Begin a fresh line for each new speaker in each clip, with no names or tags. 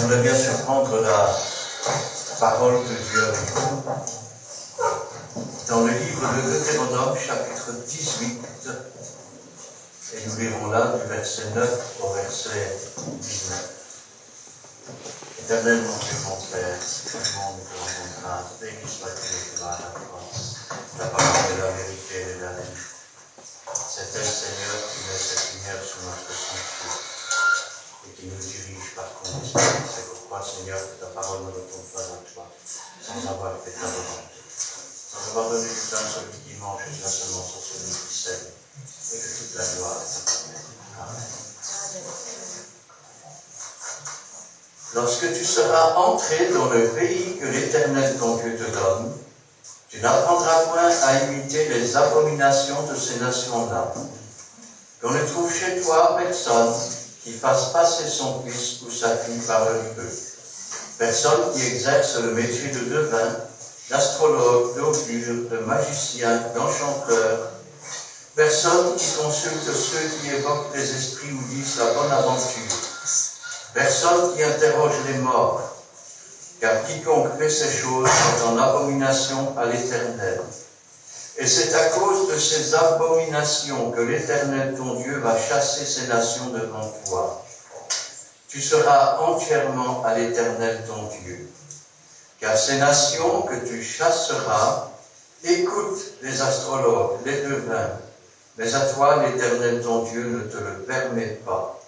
J'aimerais bien surprendre la parole de Dieu avec nous. Dans le livre de Deutéronome, chapitre 18, et nous lirons là du verset 9 au verset 19. Éternel mon Dieu, mon Père, tout le monde nous rendons grâce, béni soit-il de la croix, la parole de la vérité et de la vie. C'est elle, Seigneur, qui met cette lumière sur notre sanctuaire et qui nous dirige par ton esprit. C'est pourquoi, Seigneur, que ta parole ne retourne pas à toi, sans avoir fait ta volonté. Sans avoir donné du pain à celui qui mange et de la semence à celui qui sème, et que toute la gloire est à toi. Amen. Lorsque tu seras entré dans le pays que l'Éternel ton Dieu te donne, tu n'apprendras point à imiter les abominations de ces nations-là. Qu'on ne trouve chez toi personne qui fasse passer son fils ou sa fille par le feu. Personne qui exerce le métier de devin, d'astrologue, d'augure, de magicien, d'enchanteur. Personne qui consulte ceux qui évoquent les esprits ou disent la bonne aventure. Personne qui interroge les morts, car quiconque fait ces choses est en abomination à l'Éternel. Et c'est à cause de ces abominations que l'Éternel ton Dieu va chasser ces nations devant toi. Tu seras entièrement à l'Éternel ton Dieu. Car ces nations que tu chasseras écoutent les astrologues, les devins, mais à toi l'Éternel ton Dieu ne te le permet pas.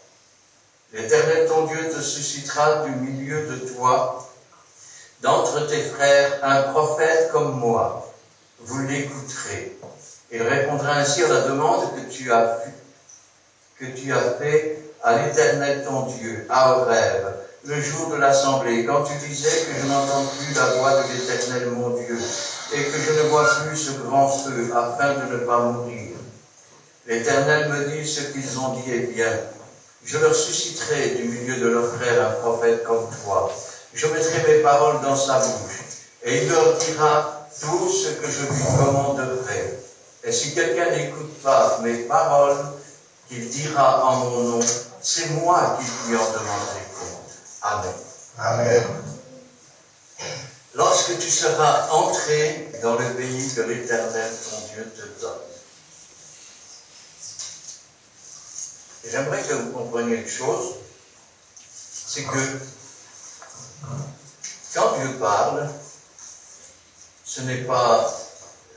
L'Éternel ton Dieu te suscitera du milieu de toi, d'entre tes frères, un prophète comme moi. Vous l'écouterez. Il répondra ainsi à la demande que tu as fait à l'Éternel ton Dieu, à Horeb, le jour de l'assemblée, quand tu disais que je n'entends plus la voix de l'Éternel mon Dieu, et que je ne vois plus ce grand feu, afin de ne pas mourir. L'Éternel me dit ce qu'ils ont dit est bien. Je leur susciterai du milieu de leurs frères un prophète comme toi. Je mettrai mes paroles dans sa bouche, et il leur dira tout ce que je lui commanderai. Et si quelqu'un n'écoute pas mes paroles, qu'il dira en mon nom, c'est moi qui lui en demanderai compte. Amen.
Amen.
Lorsque tu seras entré dans le pays que l'Éternel ton Dieu te donne. Et j'aimerais que vous compreniez une chose, c'est que quand Dieu parle, ce n'est pas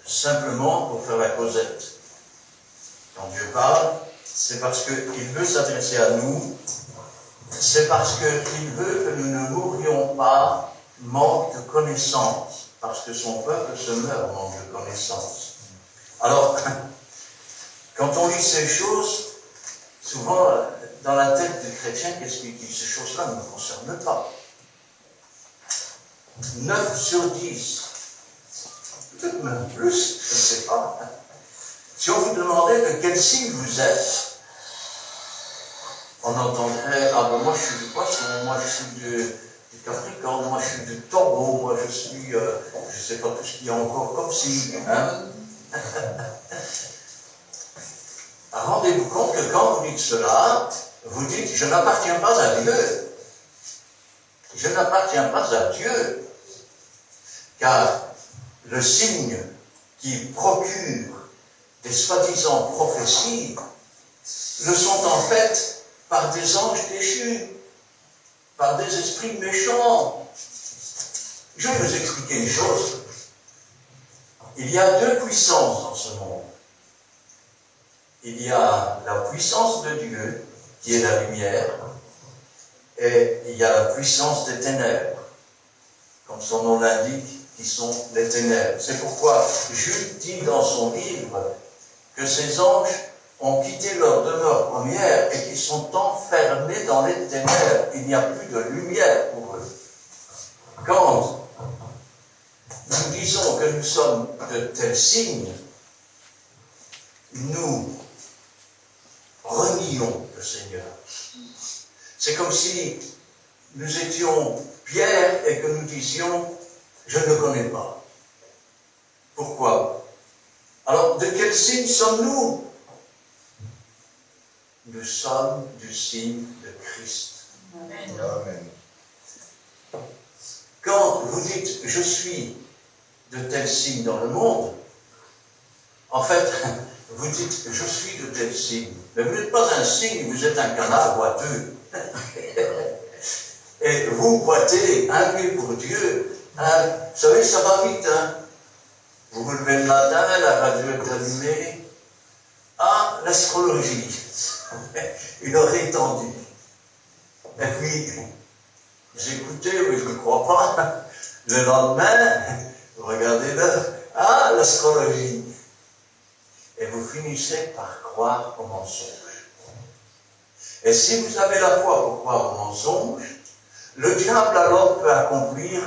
simplement pour faire la causette. Quand Dieu parle, c'est parce qu'il veut s'adresser à nous, c'est parce qu'il veut que nous ne mourions pas manque de connaissance, parce que son peuple se meurt manque de connaissance. Alors, quand on lit ces choses, souvent, dans la tête du chrétien, qu'est-ce qu'il dit? Ces choses-là ne me concernent pas. 9 sur 10, peut-être même plus, je ne sais pas. Si on vous demandait de quel signe vous êtes, on entendrait, ah ben moi je suis du poisson, moi je suis du Capricorne, moi je suis du Taureau, moi je suis, je ne sais pas tout ce qu'il y a encore comme signe. Hein? Rendez-vous compte que quand vous dites cela, vous dites, je n'appartiens pas à Dieu. Je n'appartiens pas à Dieu. Car le signe qui procure des soi-disant prophéties le sont en fait par des anges déchus, par des esprits méchants. Je vais vous expliquer une chose. Il y a deux puissances dans ce monde. Il y a la puissance de Dieu, qui est la lumière, et il y a la puissance des ténèbres, comme son nom l'indique, qui sont les ténèbres. C'est pourquoi Jude dit dans son livre que ces anges ont quitté leur demeure première et qu'ils sont enfermés dans les ténèbres. Il n'y a plus de lumière pour eux. Quand nous disons que nous sommes de tels signes, nous renions le Seigneur. C'est comme si nous étions Pierre et que nous disions « je ne connais pas ». Pourquoi? Alors, de quel signe sommes-nous? Nous sommes du signe de Christ.
Amen.
quand vous dites « je suis de tel signe dans le monde », en fait, vous dites « je suis de tel signe ». Mais vous n'êtes pas un signe, vous êtes un canard boiteux. Et vous boitez un pied pour Dieu. Hein, vous savez, ça va vite. Hein. Vous vous levez le matin, la radio est allumée. Ah, l'astrologie. Une oreille tendue. Et puis, vous écoutez, mais je ne crois pas. Le lendemain, vous regardez l'heure. Ah, l'astrologie. Et vous finissez par croire au mensonge. Et si vous avez la foi pour croire au mensonge, le diable alors peut accomplir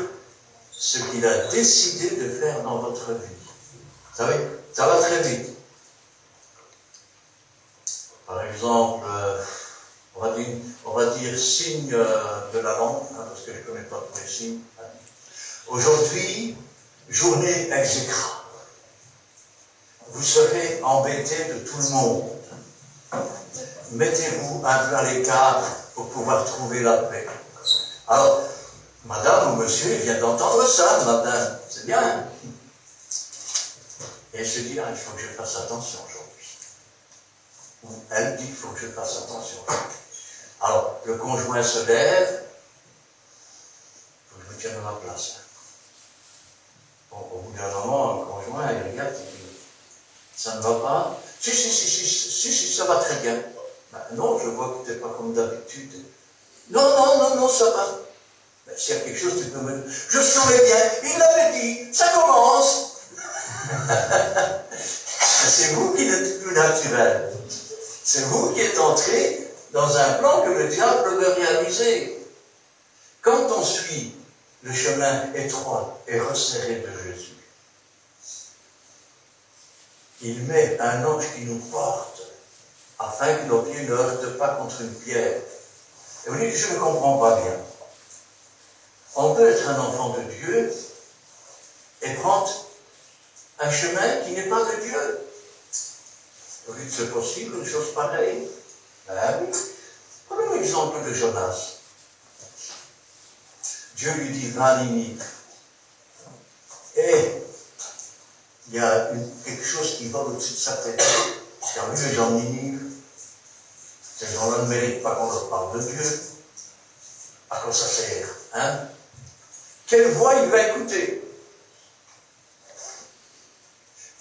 ce qu'il a décidé de faire dans votre vie. Vous savez, ça va très vite. Par exemple, on va dire signe de la langue, hein, parce que je ne connais pas tous les signes. Hein. Aujourd'hui, journée exécrable. Vous serez embêté de tout le monde. Mettez-vous un peu à l'écart pour pouvoir trouver la paix. Alors, madame ou monsieur vient d'entendre ça le matin. C'est bien. Et elle se dit, ah, il faut que je fasse attention aujourd'hui. Ou elle dit, il faut que je fasse attention. Alors, le conjoint se lève. Il faut que je me tienne à ma place. Bon, au bout d'un moment, le conjoint, il regarde, il dit, ça ne va pas? Si, ça va très bien. Ben, non, je vois que tu n'es pas comme d'habitude. Non, ça va. Ben, s'il y a quelque chose, tu peux me dire. Je saurais bien, il l'avait dit, ça commence. C'est vous qui n'êtes plus naturel. C'est vous qui êtes entré dans un plan que le diable veut réaliser. Quand on suit le chemin étroit et resserré de Jésus, il met un ange qui nous porte, afin que nos pieds ne heurtent pas contre une pierre. Et vous dites, je ne comprends pas bien. On peut être un enfant de Dieu et prendre un chemin qui n'est pas de Dieu. Vous dites, c'est possible, une chose pareille? Ben oui. Prenons l'exemple de Jonas. Dieu lui dit, va à Ninive. Et il y a quelque chose qui vole au-dessus de sa tête. Car vu les gens de Ninive, ces gens-là ne méritent pas qu'on leur parle de Dieu. À quoi ça sert, hein? Quelle voix il va écouter?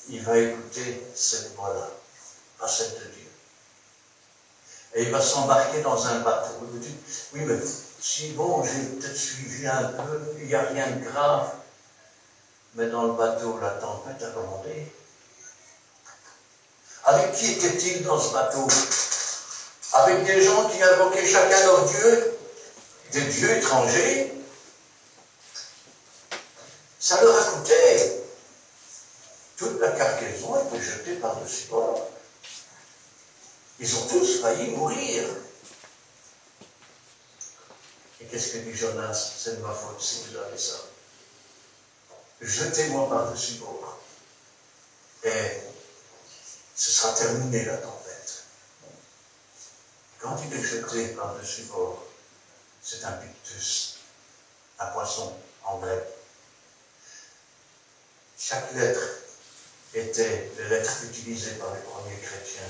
Il va écouter cette voix-là, pas celle de Dieu. Et il va s'embarquer dans un bateau. Vous dites, oui, mais si bon, j'ai peut-être suivi un peu, il n'y a rien de grave. Mais dans le bateau, la tempête a commandé. Avec qui était-il dans ce bateau? Avec des gens qui invoquaient chacun leur Dieu, des dieux étrangers. Ça leur a coûté. Toute la cargaison a été jetée par-dessus bord. Ils ont tous failli mourir. Et qu'est-ce que dit Jonas? C'est de ma faute si vous avez ça. Jetez-moi par-dessus bord. Et ce sera terminé la tempête. Quand il est jeté par-dessus bord, c'est un pictus, un poisson en grec. Chaque lettre était les lettres utilisées par les premiers chrétiens.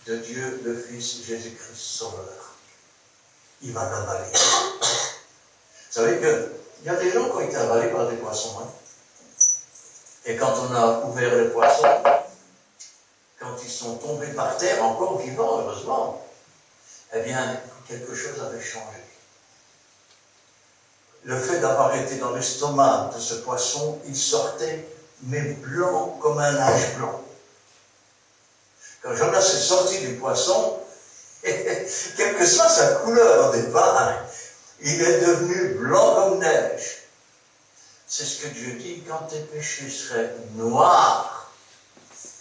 De Dieu, le Fils Jésus-Christ Sauveur. Il va l'avaler. Vous savez qu'il y a des gens qui ont été avalés par des poissons. Hein? Et quand on a ouvert les poissons, quand ils sont tombés par terre, encore vivants, heureusement, eh bien, quelque chose avait changé. Le fait d'avoir été dans l'estomac de ce poisson, il sortait, mais blanc comme un linge blanc. Quand Jonas est sorti du poisson, quelle que soit sa couleur au départ, il est devenu blanc comme neige. C'est ce que Dieu dit, quand tes péchés seraient noirs,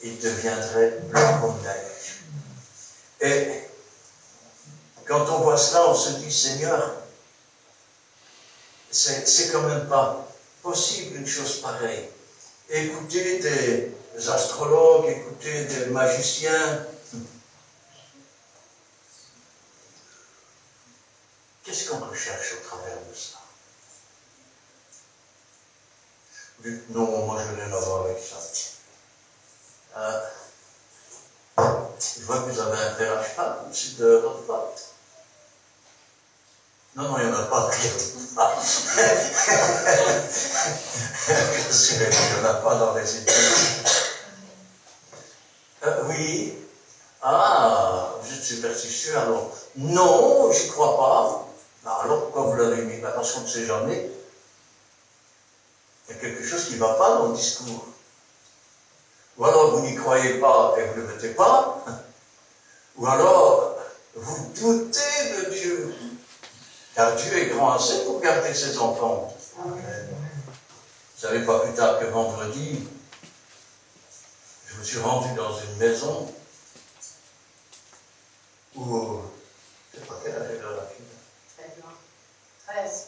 ils deviendraient blancs comme neige. Et quand on voit cela, on se dit, Seigneur, c'est quand même pas possible une chose pareille. Écouter des astrologues, écouter des magiciens. Qu'est-ce qu'on recherche au travers de cela? Non, moi je n'ai rien à voir avec ça. Je vois que vous avez un fer à cheval au-dessus de votre porte. Non, il n'y en a pas. Je suis il n'y en a pas dans les études. Oui. Ah, vous êtes superstitieux alors? Non, j'y crois pas. Alors pourquoi vous l'avez mis? Parce qu'on ne sait jamais. Il y a quelque chose qui ne va pas dans le discours. Ou alors vous n'y croyez pas et vous ne le mettez pas. Ou alors vous doutez de Dieu. Car Dieu est grand assez pour garder ses enfants. Amen. Vous savez, pas plus tard que vendredi, je me suis rendu dans une maison où, je ne sais pas quel âge elle a la fille. 13.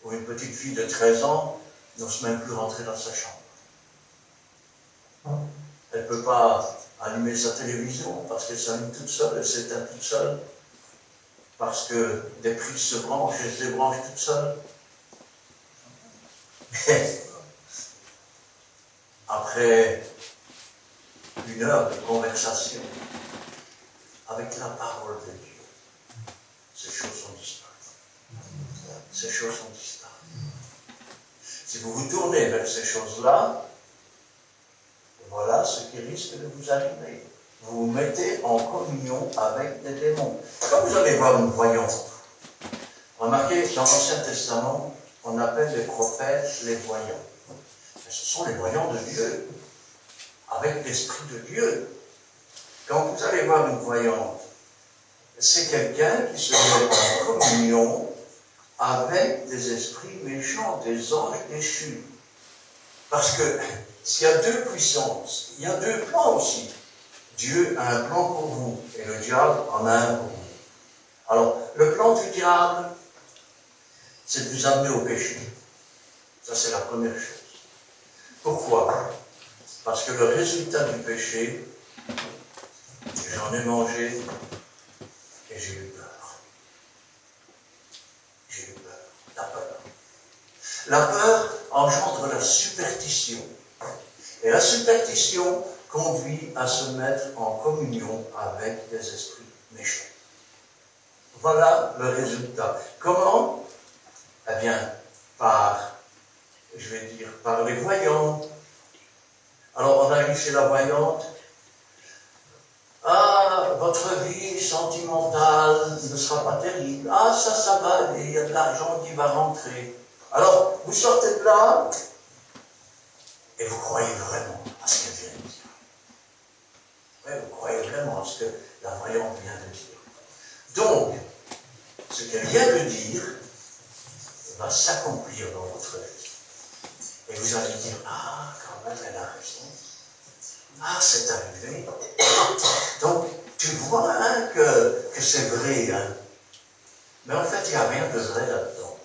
Où une petite fille de 13 ans n'ose même plus rentrer dans sa chambre. Elle ne peut pas allumer sa télévision parce qu'elle s'allume toute seule, elle s'éteint toute seule. Parce que des prises se branchent, elles se débranchent toutes seules. Après une heure de conversation avec la parole de Dieu, ces choses sont disparues. Ces choses sont disparues. Si vous vous tournez vers ces choses-là, voilà ce qui risque de vous arriver. Vous vous mettez en communion avec des démons. Quand vous allez voir une voyante, remarquez, dans l'Ancien Testament, on appelle les prophètes les voyants. Mais ce sont les voyants de Dieu, avec l'Esprit de Dieu. Quand vous allez voir une voyante, c'est quelqu'un qui se met en communion avec des esprits méchants, des anges déchus. Parce que s'il y a deux puissances, il y a deux plans aussi. Dieu a un plan pour vous, et le diable en a un pour vous. Alors, le plan du diable, c'est de vous amener au péché. Ça, c'est la première chose. Pourquoi? Parce que le résultat du péché, j'en ai mangé et j'ai eu peur. J'ai eu peur. La peur. La peur engendre la superstition. Et la superstition conduit à se mettre en communion avec des esprits méchants. Voilà le résultat. Comment? Eh bien, par les voyants. Alors, on a eu chez la voyante, ah, votre vie sentimentale ne sera pas terrible. Ah, ça va aller, il y a de l'argent qui va rentrer. Alors, vous sortez de là, et vous croyez vraiment à ce qu'elle vient de dire. Oui, vous croyez vraiment à ce que la voyante vient de dire. Donc, ce qu'elle vient de dire va s'accomplir dans votre vie. Et vous allez dire, ah, quand même, elle a raison. Ah, c'est arrivé. Donc, tu vois hein, que c'est vrai. Hein. Mais en fait, il n'y a rien de vrai là-dedans.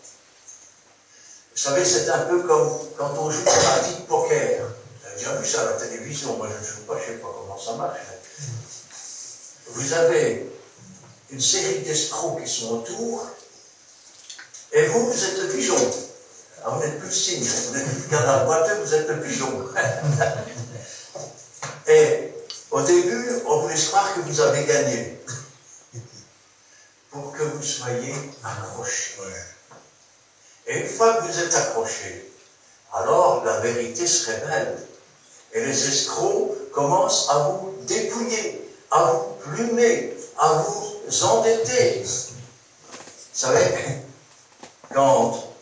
Vous savez, c'est un peu comme quand on joue une partie de poker. Vous avez déjà vu ça à la télévision. Moi, je ne joue pas, je ne sais pas comment ça marche. Vous avez une série d'escrocs qui sont autour, et vous êtes le pigeon. Alors, vous n'êtes plus le cygne, vous n'êtes plus le canard boiteux, vous êtes le pigeon. Et au début, on vous laisse croire que vous avez gagné, pour que vous soyez accrochés. Et une fois que vous êtes accrochés, alors la vérité se révèle. Et les escrocs commencent à vous dépouiller, à vous plumer, à vous endetter. Vous savez, quand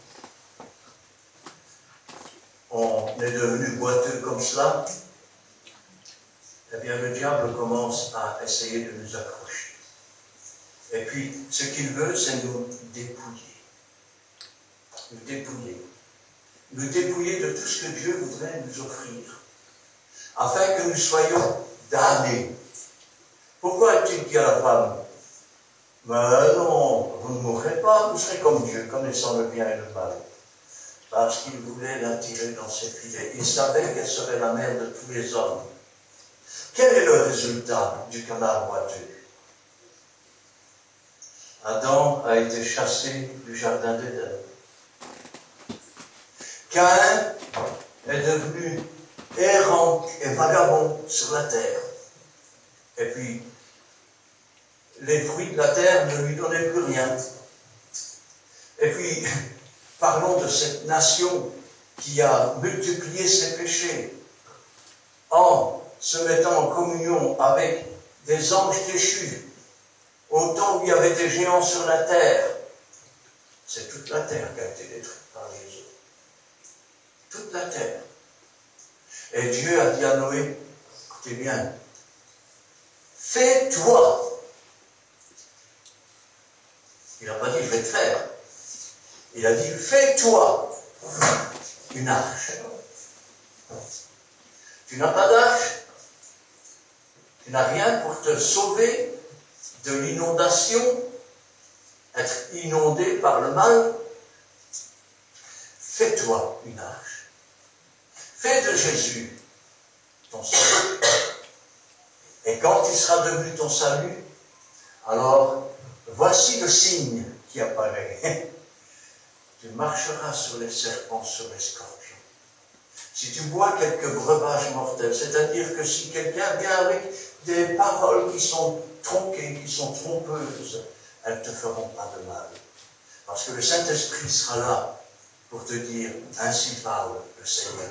on est devenu boiteux comme cela, eh bien le diable commence à essayer de nous accrocher. Et puis, ce qu'il veut, c'est nous dépouiller. Nous dépouiller. Nous dépouiller de tout ce que Dieu voudrait nous offrir, afin que nous soyons damnés. Pourquoi a-t-il dit à la femme, ben non, vous ne mourrez pas, vous serez comme Dieu, connaissant le bien et le mal. Parce qu'il voulait l'attirer dans ses filets. Il savait qu'elle serait la mère de tous les hommes. Quel est le résultat du canard boiteux? Adam a été chassé du jardin d'Éden. Caïn est devenu errant et vagabond sur la terre. Et puis, les fruits de la terre ne lui donnaient plus rien. Et puis, parlons de cette nation qui a multiplié ses péchés en se mettant en communion avec des anges déchus. Au temps où il y avait des géants sur la terre, c'est toute la terre qui a été détruite par les eaux. Toute la terre. Et Dieu a dit à Noé, écoutez bien, fais-toi. Il n'a pas dit je vais te faire. Il a dit fais-toi une arche. Tu n'as pas d'arche. Tu n'as rien pour te sauver de l'inondation, être inondé par le mal. Fais-toi une arche. Fais de Jésus ton salut. Et quand il sera devenu ton salut, alors voici le signe qui apparaît. Tu marcheras sur les serpents, sur les scorpions. Si tu bois quelques breuvages mortels, c'est-à-dire que si quelqu'un vient avec des paroles qui sont tronquées, qui sont trompeuses, elles ne te feront pas de mal. Parce que le Saint-Esprit sera là pour te dire, ainsi parle le Seigneur.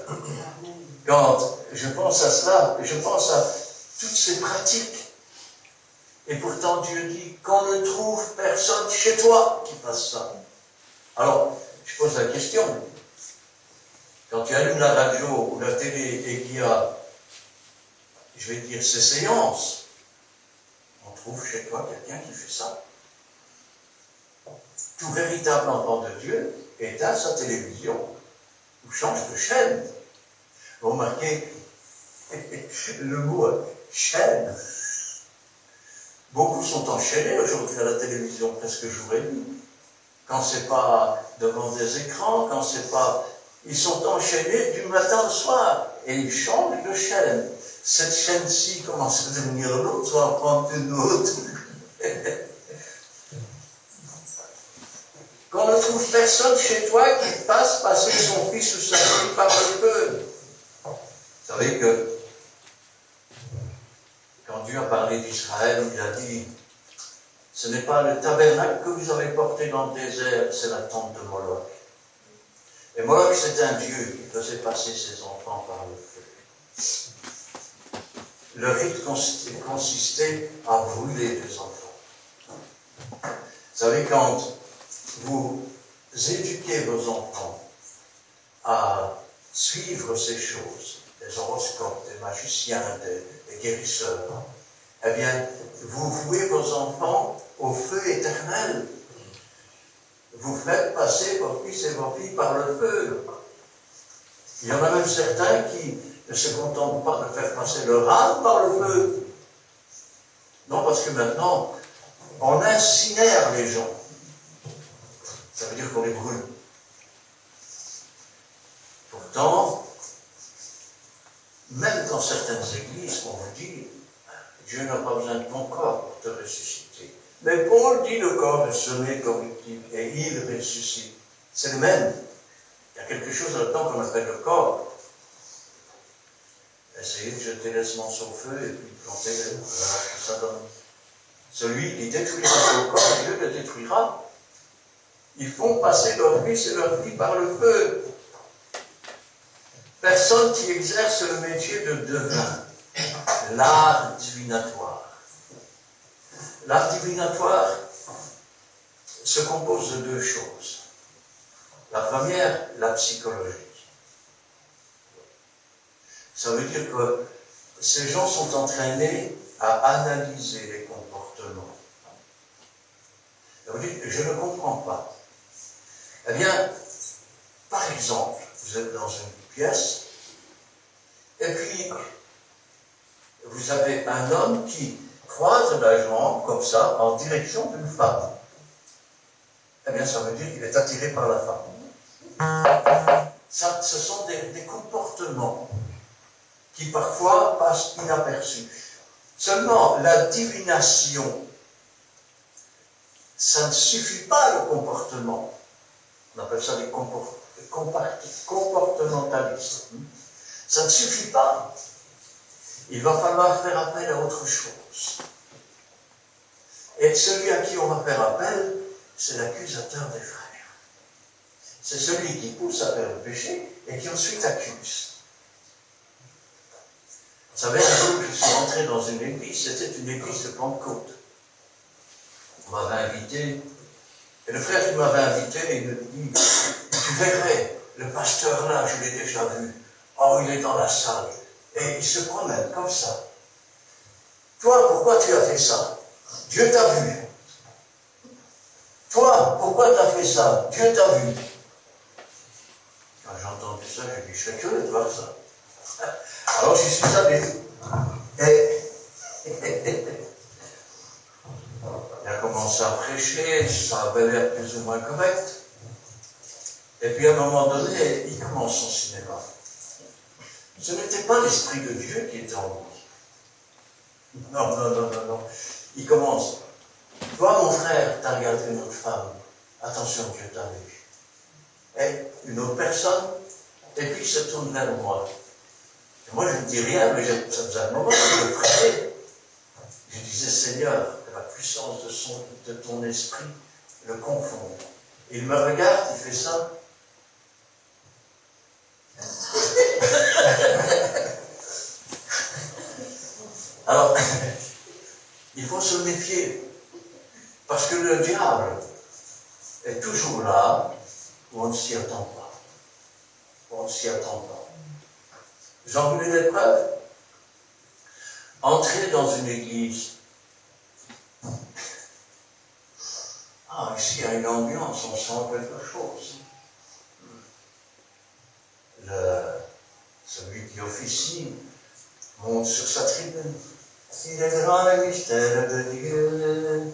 Quand je pense à cela, je pense à toutes ces pratiques. Et pourtant Dieu dit qu'on ne trouve personne chez toi qui fasse ça. Alors, je pose la question. Quand tu allumes la radio ou la télé et qu'il y a, je vais dire, ces séances, on trouve chez toi quelqu'un qui fait ça. Tout véritable enfant de Dieu éteint sa télévision ou change de chaîne. Vous remarquez le mot chaîne. Beaucoup sont enchaînés aujourd'hui à la télévision, presque jour et nuit. Quand c'est pas devant des écrans, quand c'est pas... Ils sont enchaînés du matin au soir et ils changent de chaîne. Cette chaîne-ci commence à devenir l'autre, on va prendre une autre. Qu'on ne trouve personne chez toi qui fasse passer son fils ou sa fille par le feu. Vous savez que quand Dieu a parlé d'Israël, il a dit, ce n'est pas le tabernacle que vous avez porté dans le désert, c'est la tente de Moloch. Et Moloch, c'est un dieu qui faisait passer ses enfants par le feu. Le rite consistait à brûler les enfants. Vous savez, quand vous éduquez vos enfants à suivre ces choses, des horoscopes, des magiciens, des guérisseurs, eh bien, vous vouez vos enfants au feu éternel. Vous faites passer vos fils et vos filles par le feu. Il y en a même certains qui ne se contentent pas de faire passer leur âme par le feu. Non, parce que maintenant, on incinère les gens. Ça veut dire qu'on les brûle. Pourtant, même dans certaines églises, on vous dit, Dieu n'a pas besoin de ton corps pour te ressusciter. Mais Paul dit le corps est semé corruptible et il ressuscite. C'est le même. Il y a quelque chose là-dedans qu'on appelle le corps. Essayez de jeter les semences au feu et puis planter-les. Voilà ce que ça donne. Celui qui détruira son corps, Dieu le détruira. Ils font passer leur fils et leur fille par le feu. Personne qui exerce le métier de devin, l'art divinatoire. L'art divinatoire se compose de deux choses. La première, la psychologie. Ça veut dire que ces gens sont entraînés à analyser les comportements. Ça veut dire que je ne comprends pas. Eh bien, par exemple, vous êtes dans une pièce, et puis vous avez un homme qui croise la jambe, comme ça, en direction d'une femme. Eh bien, ça veut dire qu'il est attiré par la femme. Ça, ce sont des comportements qui parfois passent inaperçus. Seulement, la divination, ça ne suffit pas le comportement. On appelle ça comportementaliste. Ça ne suffit pas. Il va falloir faire appel à autre chose. Et celui à qui on va faire appel, c'est l'accusateur des frères. C'est celui qui pousse à faire le péché et qui ensuite accuse. Vous savez, un jour, je suis rentré dans une église, c'était une église de Pentecôte. On m'avait invité, et le frère qui m'avait invité, il me dit, tu verrais, le pasteur là, je l'ai déjà vu. Oh, il est dans la salle. Et il se promène comme ça. Toi, pourquoi tu as fait ça? Dieu t'a vu. Toi, pourquoi tu as fait ça? Dieu t'a vu. Quand j'ai entendu ça, j'ai dit, je serais curieux de voir ça. Alors j'y suis allé. Et il a commencé à prêcher, ça avait l'air plus ou moins correct. Et puis à un moment donné, il commence son cinéma. Ce n'était pas l'Esprit de Dieu qui était en lui. Non, non, non, non, non. Il commence. Toi, mon frère, t'as regardé une autre femme. Attention, Dieu t'a vu. Et une autre personne, et puis il se tourne vers moi. Et moi, je ne dis rien, mais ça faisait un moment que je priais. Je disais, Seigneur, que la puissance de ton esprit le confonde. Et il me regarde, il fait ça. Alors, il faut se méfier, parce que le diable est toujours là où on ne s'y attend pas. On ne s'y attend pas. J'en voulais des preuves. Entrer dans une église. Ah, ici, il y a une ambiance, on sent quelque chose. Celui qui officie monte sur sa tribune. Il est grand le mystère de Dieu.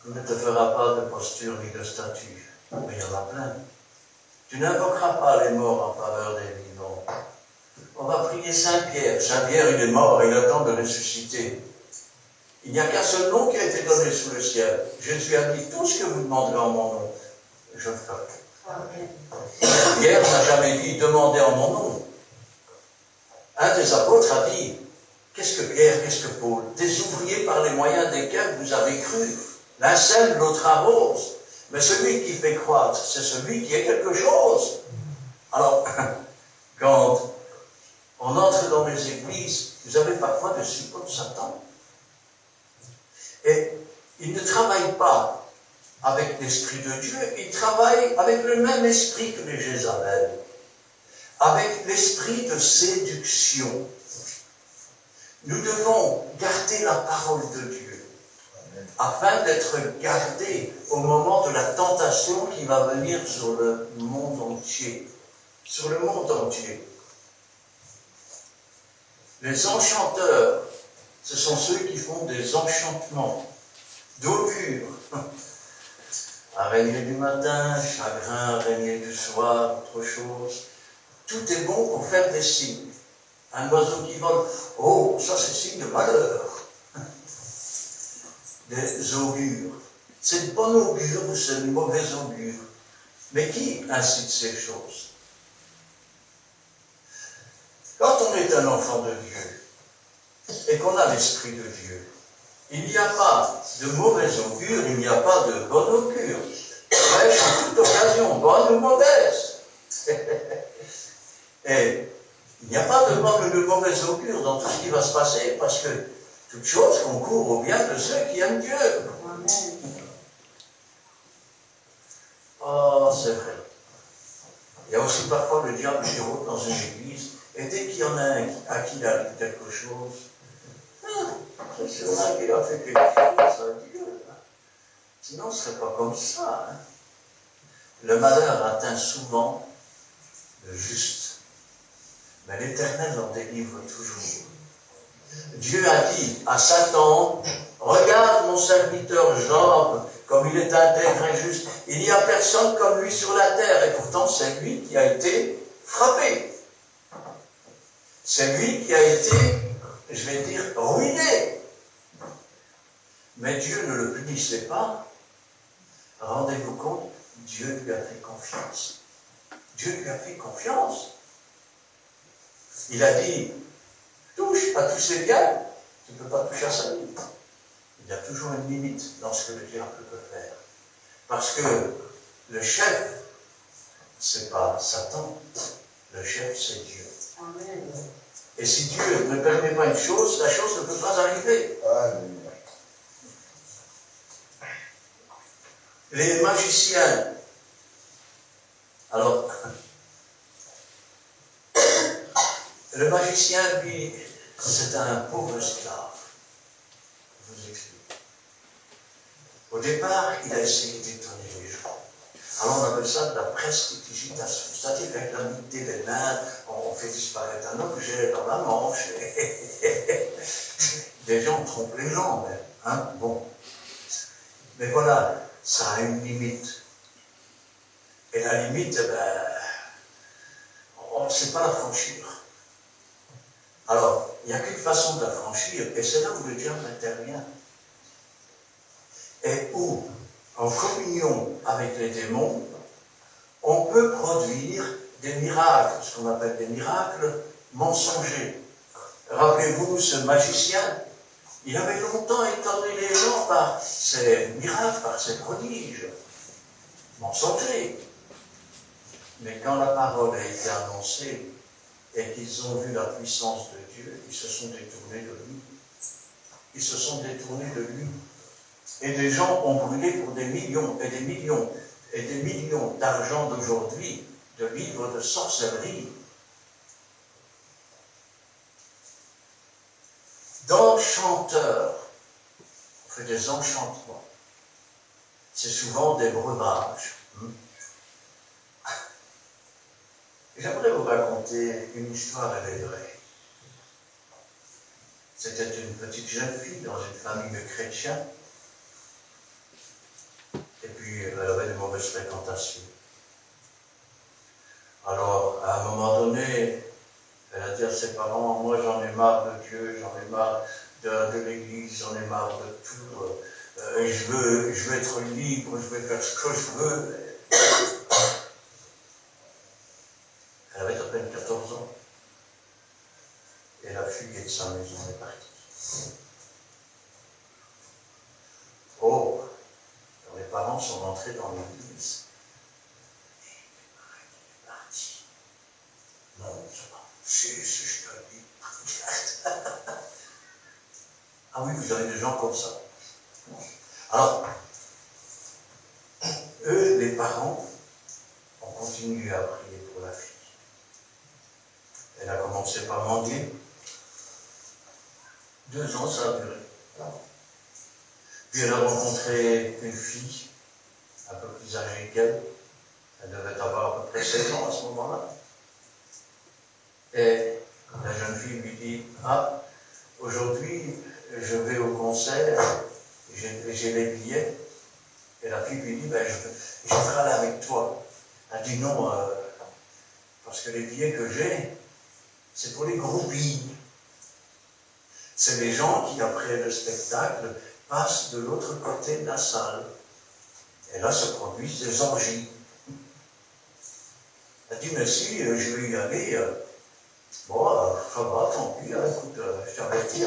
Tu ne te feras pas de posture ni de statue, mais il y en a plein. Tu n'invoqueras pas les morts en faveur des vivants. On va prier Saint-Pierre. Saint-Pierre, il est mort, il attend de ressusciter. Il n'y a qu'un seul nom qui a été donné sous le ciel. Jésus a dit, tout ce que vous demanderez en mon nom, je le ferai. Pierre n'a jamais dit, demandez en mon nom. Un des apôtres a dit, qu'est-ce que Pierre, qu'est-ce que Paul? Des ouvriers par les moyens desquels vous avez cru. L'un sème, l'autre arrose. Mais celui qui fait croître, c'est celui qui est quelque chose. Alors, quand on entre dans les églises, vous avez parfois des suppôts de Satan. Et il ne travaille pas avec l'Esprit de Dieu, il travaille avec le même esprit que les Jézabel, avec l'esprit de séduction. Nous devons garder la parole de Dieu, afin d'être gardés au moment de la tentation qui va venir sur le monde entier. Sur le monde entier. Les enchanteurs, ce sont ceux qui font des enchantements d'augure. Araignée du matin, chagrin, araignée du soir, autre chose. Tout est bon pour faire des signes. Un oiseau qui vole, oh, ça c'est signe de malheur. Des augures. C'est de bon augure ou c'est de mauvais augure. Mais qui incite ces choses? Quand on est un enfant de Dieu et qu'on a l'Esprit de Dieu, il n'y a pas de mauvais augure, il n'y a pas de bon augure. Prêche en toute occasion, bonne ou mauvaise. Et il n'y a pas de bonne ou de mauvaise augure dans tout ce qui va se passer, parce que toute chose concourt au bien de ceux qui aiment Dieu. Amen. Oh, c'est vrai. Il y a aussi parfois le diable qui rôde dans une église, et dès qu'il y en a un à qui il arrive quelque chose, c'est sûr qu'il a fait quelque chose à Dieu. Sinon, ce ne serait pas comme ça. Le malheur atteint souvent le juste, mais l'Éternel en délivre toujours. Dieu a dit à Satan, regarde mon serviteur Job, comme il est intègre et juste. Il n'y a personne comme lui sur la terre, et pourtant c'est lui qui a été frappé. C'est lui qui a été, je vais dire, ruiné. Mais Dieu ne le punissait pas. Rendez-vous compte, Dieu lui a fait confiance. Dieu lui a fait confiance. Il a dit, touche à tous ces biens, tu ne peux pas toucher à sa vie. Il y a toujours une limite dans ce que le diable peut faire. Parce que le chef, ce n'est pas Satan, le chef c'est Dieu. Amen. Et si Dieu ne permet pas une chose, la chose ne peut pas arriver. Amen. Les magiciens, alors, le magicien, lui, c'est un pauvre esclave. Je vous explique. Au départ, il a essayé d'étonner les gens. Alors on appelle ça de la prestidigitation. C'est-à-dire qu'avec la nudité des mains, on fait disparaître un objet dans la manche. Des gens trompent les gens, mais, hein, bon. Mais voilà, ça a une limite. Et la limite, ben, on ne sait pas la franchir. Alors, il n'y a qu'une façon de la franchir, et c'est là où le diable intervient. Et où, en communion avec les démons, on peut produire des miracles, ce qu'on appelle des miracles mensongers. Rappelez-vous, ce magicien, il avait longtemps étonné les gens par ses miracles, par ses prodiges mensongers. Mais quand la parole a été annoncée et qu'ils ont vu la puissance de Dieu, ils se sont détournés de lui. Ils se sont détournés de lui. Et des gens ont brûlé pour des millions et des millions et des millions d'argent d'aujourd'hui, de livres de sorcellerie. D'enchanteurs. On fait des enchantements. C'est souvent des breuvages. J'aimerais vous raconter une histoire, elle est vraie. C'était une petite jeune fille dans une famille de chrétiens. Et puis, elle avait de mauvaises fréquentations. Alors, à un moment donné, elle a dit à ses parents, moi j'en ai marre de Dieu, j'en ai marre de l'église, j'en ai marre de tout. Je veux être libre, je veux faire ce que je veux. Elle avait à peine 14 ans. Et elle a fugué de sa maison, elle est partie. Oh, quand les parents sont rentrés dans l'église, et elle est partie. Non, c'est pas. Si, je te le dis. Ah oui, vous avez des gens comme ça. Alors, eux, les parents, ont continué à prier pour la fille. Elle a commencé par mendier. 2 ans, ça a duré. Puis elle a rencontré une fille, un peu plus âgée qu'elle. Elle devait avoir à peu près 16 ans à ce moment-là. Et la jeune fille lui dit, ah, aujourd'hui, je vais au concert, j'ai les billets. Et la fille lui dit, ben, je vais aller avec toi. Elle dit non, parce que les billets que j'ai, c'est pour les groupies. C'est les gens qui, après le spectacle, passent de l'autre côté de la salle. Et là se produisent des orgies. Elle dit, mais si, je vais y aller. Bon, ça va, tant pis, écoute, je t'avertis.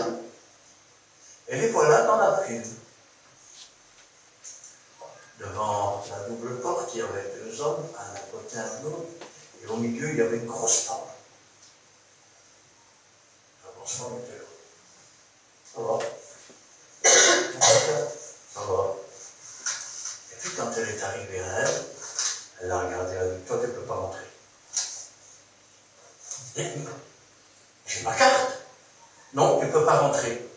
Et les voilà dans la file. Devant la double porte, il y avait 2 hommes, un à côté, un à l'autre, et au milieu, il y avait une grosse femme. La grosse femme était là. Ça va. Ça va. Et puis quand elle est arrivée à elle, elle l'a regardé, elle a dit, toi tu ne peux pas rentrer. Et j'ai ma carte. Non, tu ne peux pas rentrer.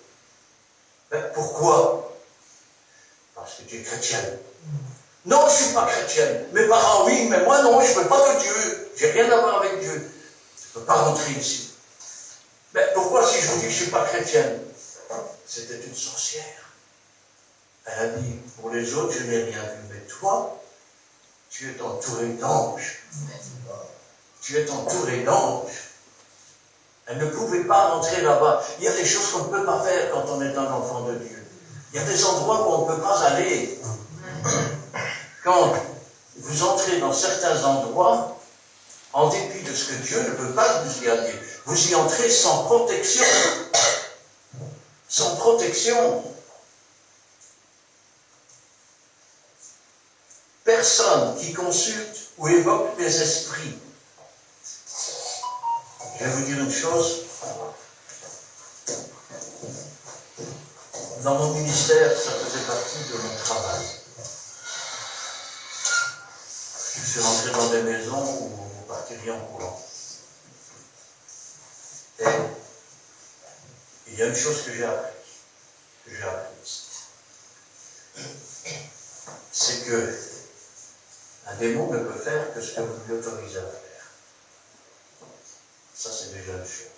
Ben, pourquoi? Parce que tu es chrétienne. Non, je ne suis pas chrétienne. Mes parents, oui, mais moi, non, je ne veux pas de Dieu. J'ai rien à voir avec Dieu. Tu ne peux pas rentrer ici. Mais pourquoi si je vous dis que je ne suis pas chrétienne? C'était une sorcière. Elle a dit, pour les autres, je n'ai rien vu, mais toi, tu es entouré d'anges. Tu es entouré d'anges. Elle ne pouvait pas rentrer là-bas. Il y a des choses qu'on ne peut pas faire quand on est un enfant de Dieu. Il y a des endroits où on ne peut pas aller. Quand vous entrez dans certains endroits, en dépit de ce que Dieu ne peut pas vous y amener. Vous y entrez sans protection. Sans protection. Personne qui consulte ou évoque les esprits. Je vais vous dire une chose. Dans mon ministère, ça faisait partie de mon travail. Je suis rentré dans des maisons où vous partiriez en courant. Et il y a une chose que j'ai apprise. C'est que un démon ne peut faire que ce que vous lui autorisez à faire. Ça, c'est déjà une chose.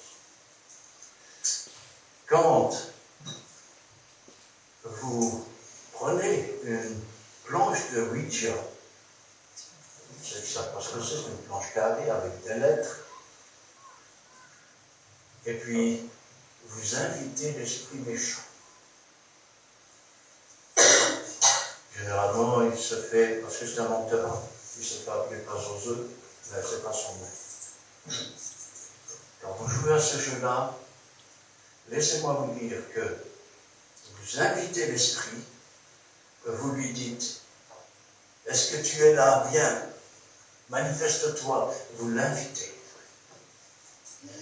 Quand vous prenez une planche de Ouija, c'est ça, parce que c'est une planche carrée avec des lettres, et puis vous invitez l'esprit méchant. Généralement, il se fait, parce que c'est un menteur, il ne se fait appeler pas aux œufs, mais ce n'est pas son nom. Quand vous jouez à ce jeu-là, laissez-moi vous dire que vous invitez l'esprit, que vous lui dites, est-ce que tu es là? Viens, manifeste-toi, vous l'invitez.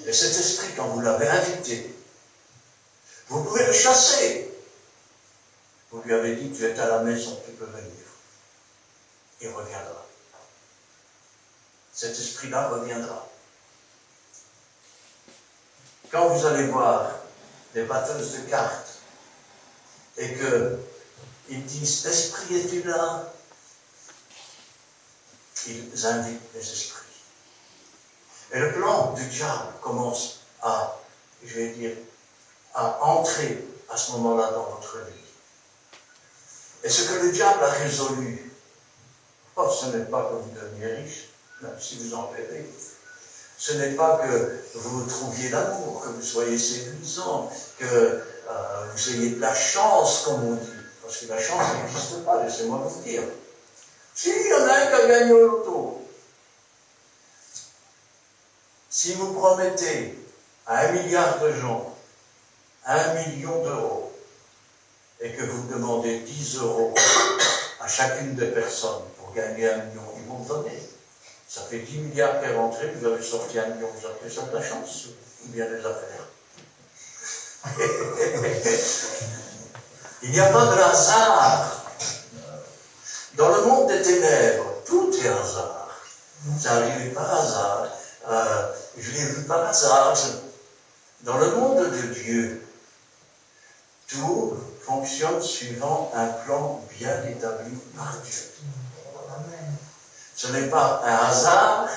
Et cet esprit, quand vous l'avez invité, vous pouvez le chasser. Vous lui avez dit, tu es à la maison, tu peux venir. Il reviendra. Cet esprit-là reviendra. Quand vous allez voir des batteuses de cartes et qu'ils disent, esprit, es-tu là? Ils invitent les esprits. Et le plan du diable commence à, je vais dire, à entrer à ce moment-là dans votre vie. Et ce que le diable a résolu, ce n'est pas que vous deveniez riche, même si vous en verrez. Ce n'est pas que vous trouviez l'amour, que vous soyez séduisant, que vous ayez de la chance, comme on dit. Parce que la chance n'existe pas, laissez-moi vous dire. Si, il y en a un qui a gagné au loto. Si vous promettez à 1 milliard de gens 1 million d'euros, et que vous demandez 10 euros à chacune des personnes pour gagner 1 million, ils vont vous donner. Ça fait 10 milliards qui est rentré, vous avez sorti 1 million, vous appelez ça de la chance, ou bien des affaires. Il n'y a pas de hasard. Dans le monde des ténèbres, tout est hasard. Ça n'arrive par hasard. Je l'ai vu par hasard. Dans le monde de Dieu, tout fonctionne suivant un plan bien établi par Dieu. Ce n'est pas un hasard,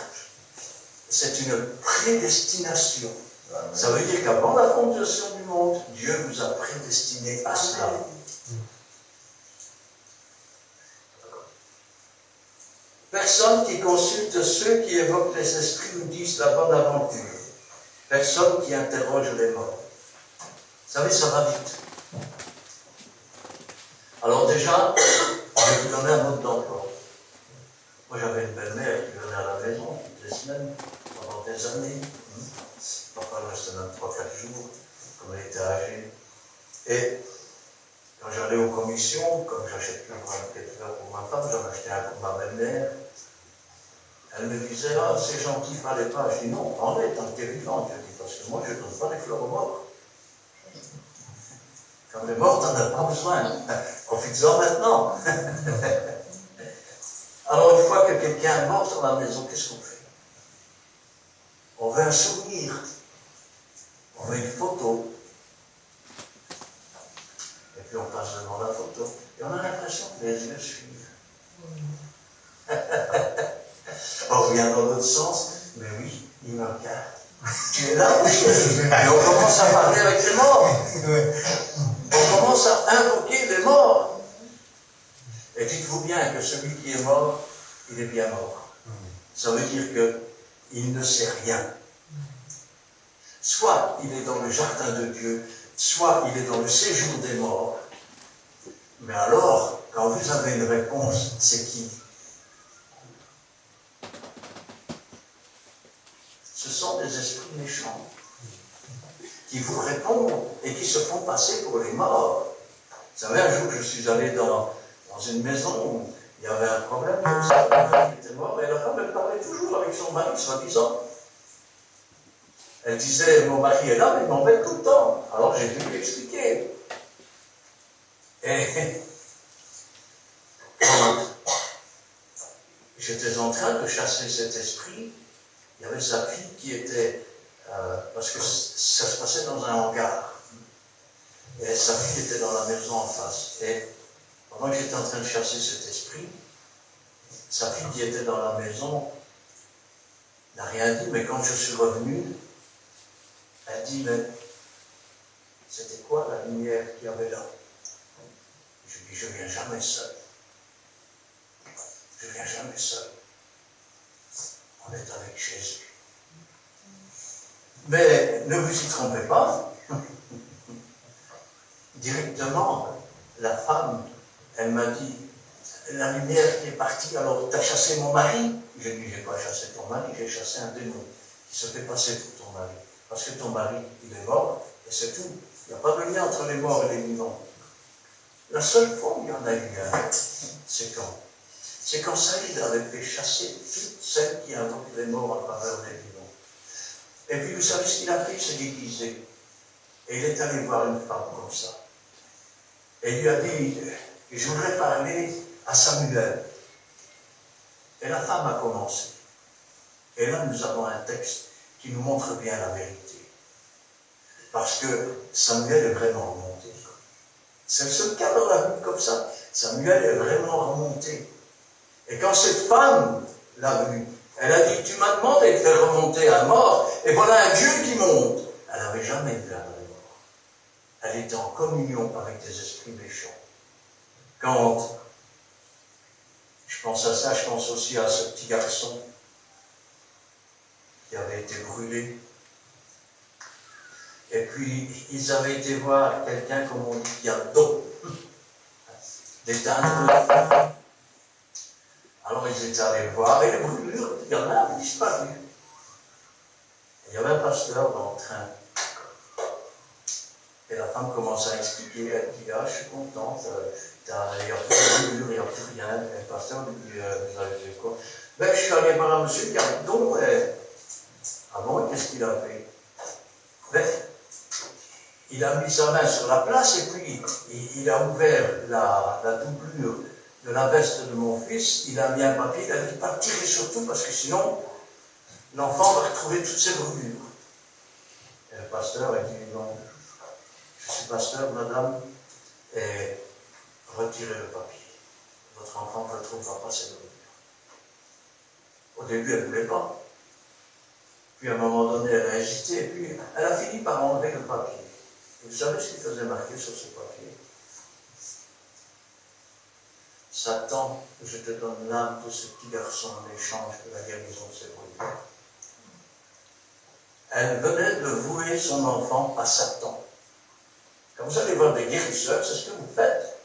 c'est une prédestination. Ça veut dire qu'avant la fondation du monde, Dieu vous a prédestiné à cela. Personne qui consulte ceux qui évoquent les esprits ou disent la bonne aventure. Personne qui interroge les morts. Vous savez, ça va vite. Alors déjà, je vais vous donner un mode d'emploi. Moi, j'avais une belle-mère qui venait à la maison toutes les semaines, pendant des années. Parfois, elle restait même 3-4 jours, comme elle était âgée. Et quand j'allais aux commissions, comme j'achète plus quelque fleurs pour ma femme, j'en achetais un pour ma belle-mère. Elle me disait, ah, c'est gentil, il ne fallait pas. Je dis, non, prends-les tant que tu es vivante. Je dis, parce que moi, je ne donne pas les fleurs aux morts. Quand tu es mort, tu n'en as pas besoin. Profites-en maintenant. Alors, une fois que quelqu'un est mort dans la maison, qu'est-ce qu'on fait? On veut un souvenir. On veut une photo. Et puis on passe devant la photo. Et on a l'impression que les yeux suivent. On revient dans l'autre sens. Mais oui, il me regarde. Tu es là? Et on commence à parler avec les morts. On commence à invoquer les morts. Et dites-vous bien que celui qui est mort, il est bien mort. Ça veut dire qu'il ne sait rien. Soit il est dans le jardin de Dieu, soit il est dans le séjour des morts. Mais alors, quand vous avez une réponse, c'est qui? sont des esprits méchants, qui vous répondent et qui se font passer pour les morts. Vous savez, un jour, je suis allé dans une maison où il y avait un problème comme ça, la femme était morte, et la femme, elle parlait toujours avec son mari, soi-disant. Elle disait, mon mari est là, mais il m'embête tout le temps. Alors j'ai dû lui expliquer. Et quand j'étais en train de chasser cet esprit, il y avait sa fille qui était, parce que ça se passait dans un hangar, et sa fille était dans la maison en face. Et pendant que j'étais en train de chasser cet esprit, sa fille qui était dans la maison n'a rien dit, mais quand je suis revenu, elle dit, mais c'était quoi la lumière qu'il y avait là? Je dis, je ne viens jamais seul. Je ne viens jamais seul. On est avec Jésus. Mais ne vous y trompez pas. Directement, la femme, elle m'a dit, la lumière qui est partie, alors tu as chassé mon mari? Je dis, je n'ai pas chassé ton mari, j'ai chassé un démon qui se fait passer pour ton mari. Parce que ton mari, il est mort, et c'est tout. Il n'y a pas de lien entre les morts et les vivants. La seule fois où il y en a eu un, c'est quand Saïd avait fait chasser toutes celles qui invoquent les morts en faveur des vivants. Et puis vous savez ce qu'il a fait? Il s'est déguisé. Et il est allé voir une femme comme ça. Et il lui a dit, je voudrais parler à Samuel. Et la femme a commencé. Et là, nous avons un texte qui nous montre bien la vérité. Parce que Samuel est vraiment remonté. C'est le seul cas dans la Bible comme ça. Samuel est vraiment remonté. Et quand cette femme l'a vu, elle a dit, tu m'as demandé de faire remonter un mort, et voilà un Dieu qui monte. Elle n'avait jamais vu un mort. Elle était en communion avec des esprits méchants. Quand je pense à ça, je pense aussi à ce petit garçon qui avait été brûlé. Et puis, ils avaient été voir quelqu'un, comme on dit, qui a le don d'éteindre le feu. Alors, ils étaient allés voir, et les brûlures, il y en a avaient disparu. Il y avait un pasteur dans le train. Et la femme commence à expliquer, elle dit, ah, je suis contente, il n'y a plus de brûlure, il n'y a plus rien. Et le pasteur lui dit, vous avez fait quoi? Ben, je suis allé voir un monsieur qui a le don, ah bon, qu'est-ce qu'il a fait? Ben, il a mis sa main sur la place et puis il a ouvert la doublure de la veste de mon fils, il a mis un papier, il a dit pas tirer sur tout parce que sinon l'enfant va retrouver toutes ses brûlures. Et le pasteur a dit non, je suis pasteur, madame, et retirez le papier. Votre enfant ne retrouvera pas ses brûlures. Au début, elle ne voulait pas. Puis à un moment donné, elle a hésité, et puis elle a fini par enlever le papier. Et vous savez ce qu'il faisait marquer sur ce papier? Satan, je te donne l'âme de ce petit garçon en échange de la guérison de ses brûlures. Elle venait de vouer son enfant à Satan. Quand vous allez voir des guérisseurs, c'est ce que vous faites.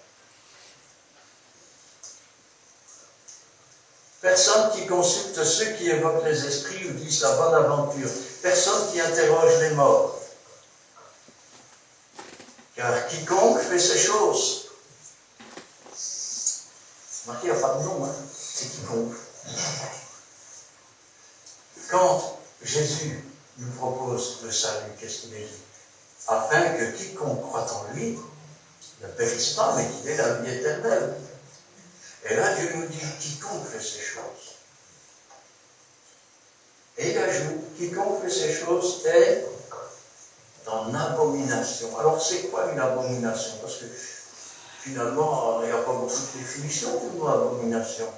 Personne qui consulte ceux qui évoquent les esprits ou disent la bonne aventure. Personne qui interroge les morts. Car quiconque fait ces choses, marqué, il n'y a pas de nom, hein, c'est quiconque. Quand Jésus nous propose le salut, qu'est-ce qu'il est dit? Afin que quiconque croit en lui ne périsse pas, mais qu'il ait la vie éternelle. Et là, Dieu nous dit, quiconque fait ces choses. Et il ajoute, quiconque fait ces choses est en abomination. Alors, c'est quoi une abomination? Parce que, finalement, il n'y a pas beaucoup de définitions du mot abomination.